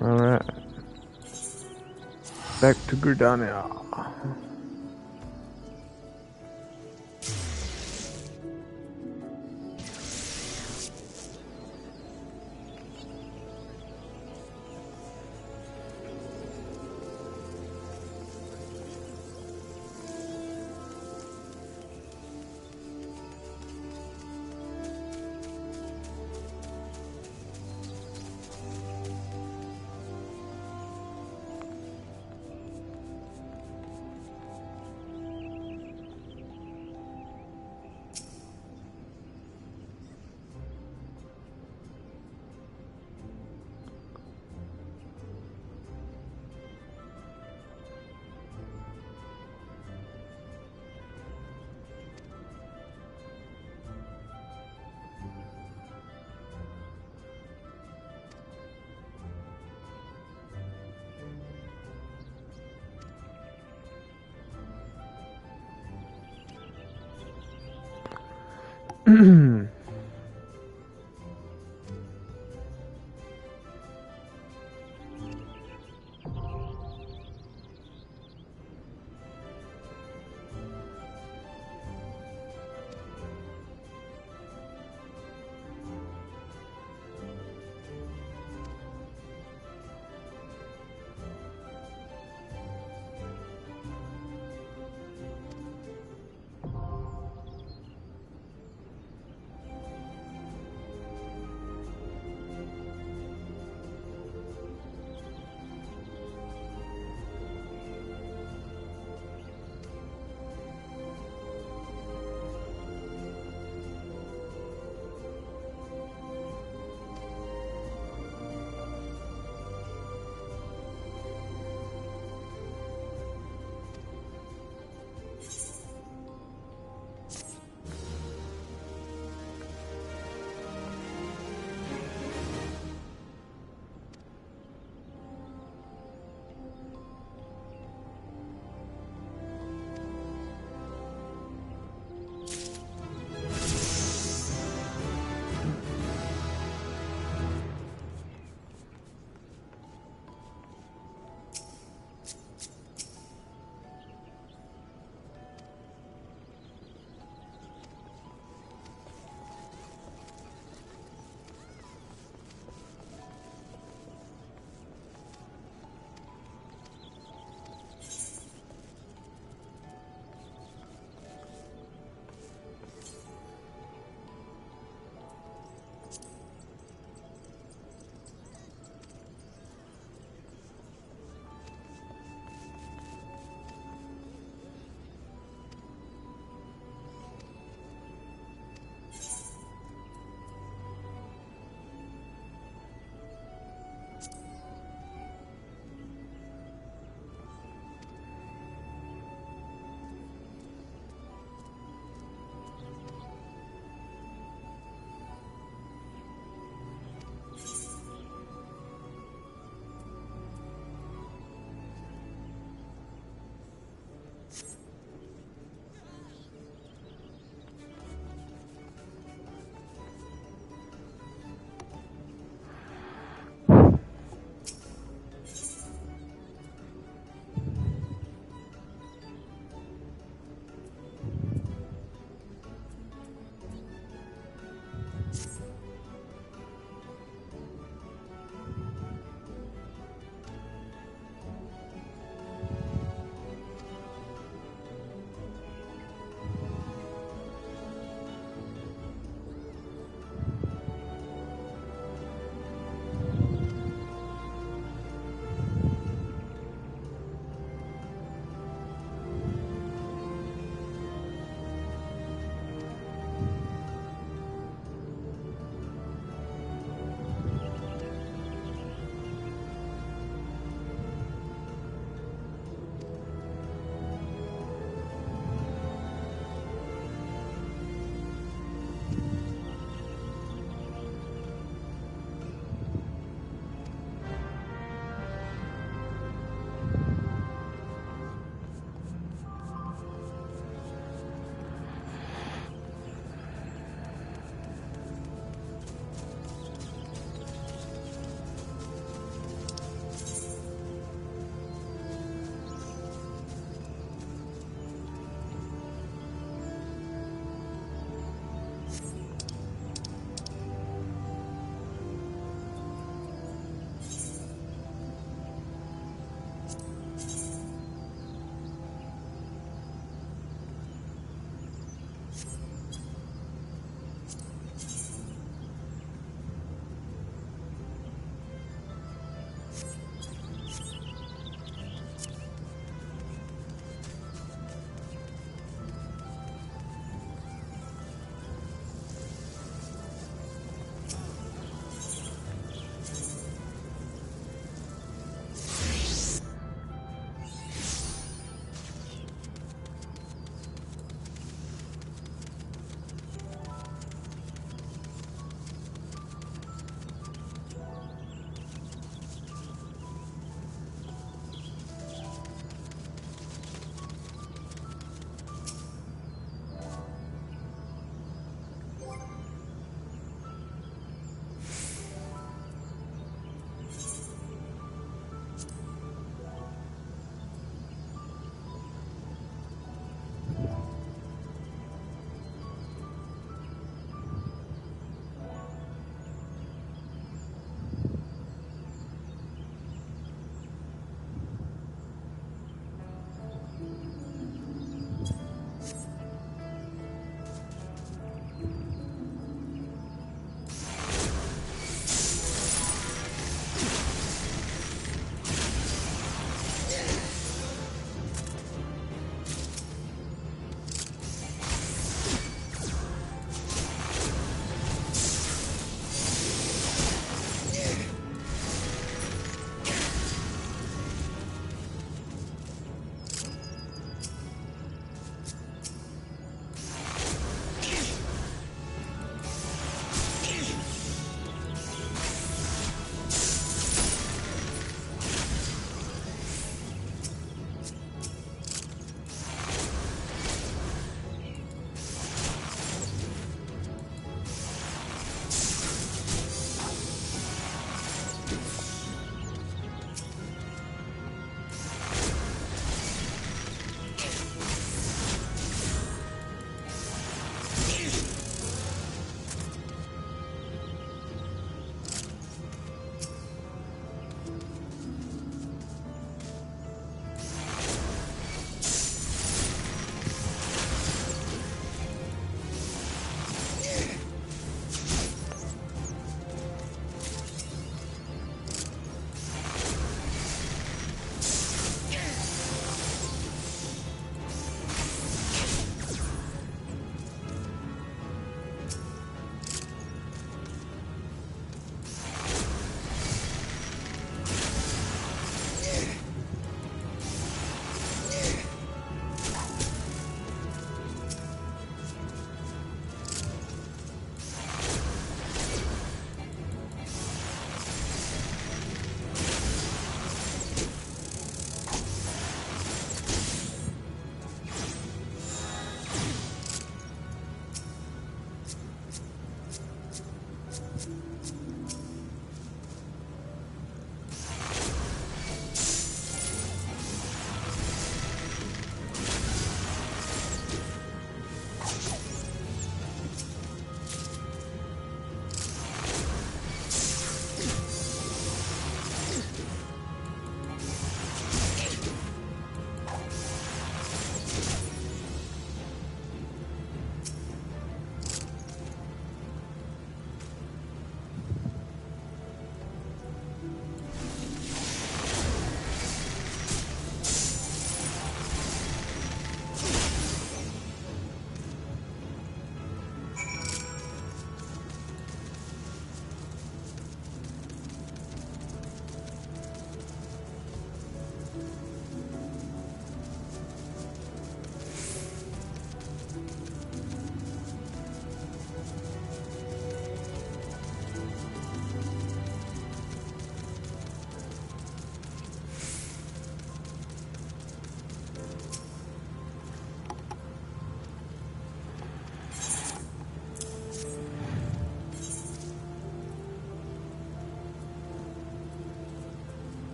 A: Alright. Back to Gridania.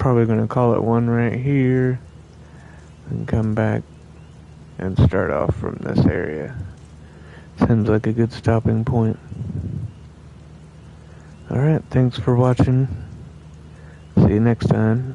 A: probably going to call it one right here and come back and start off from this area. Seems like a good stopping point. Alright, thanks for watching. See you next time.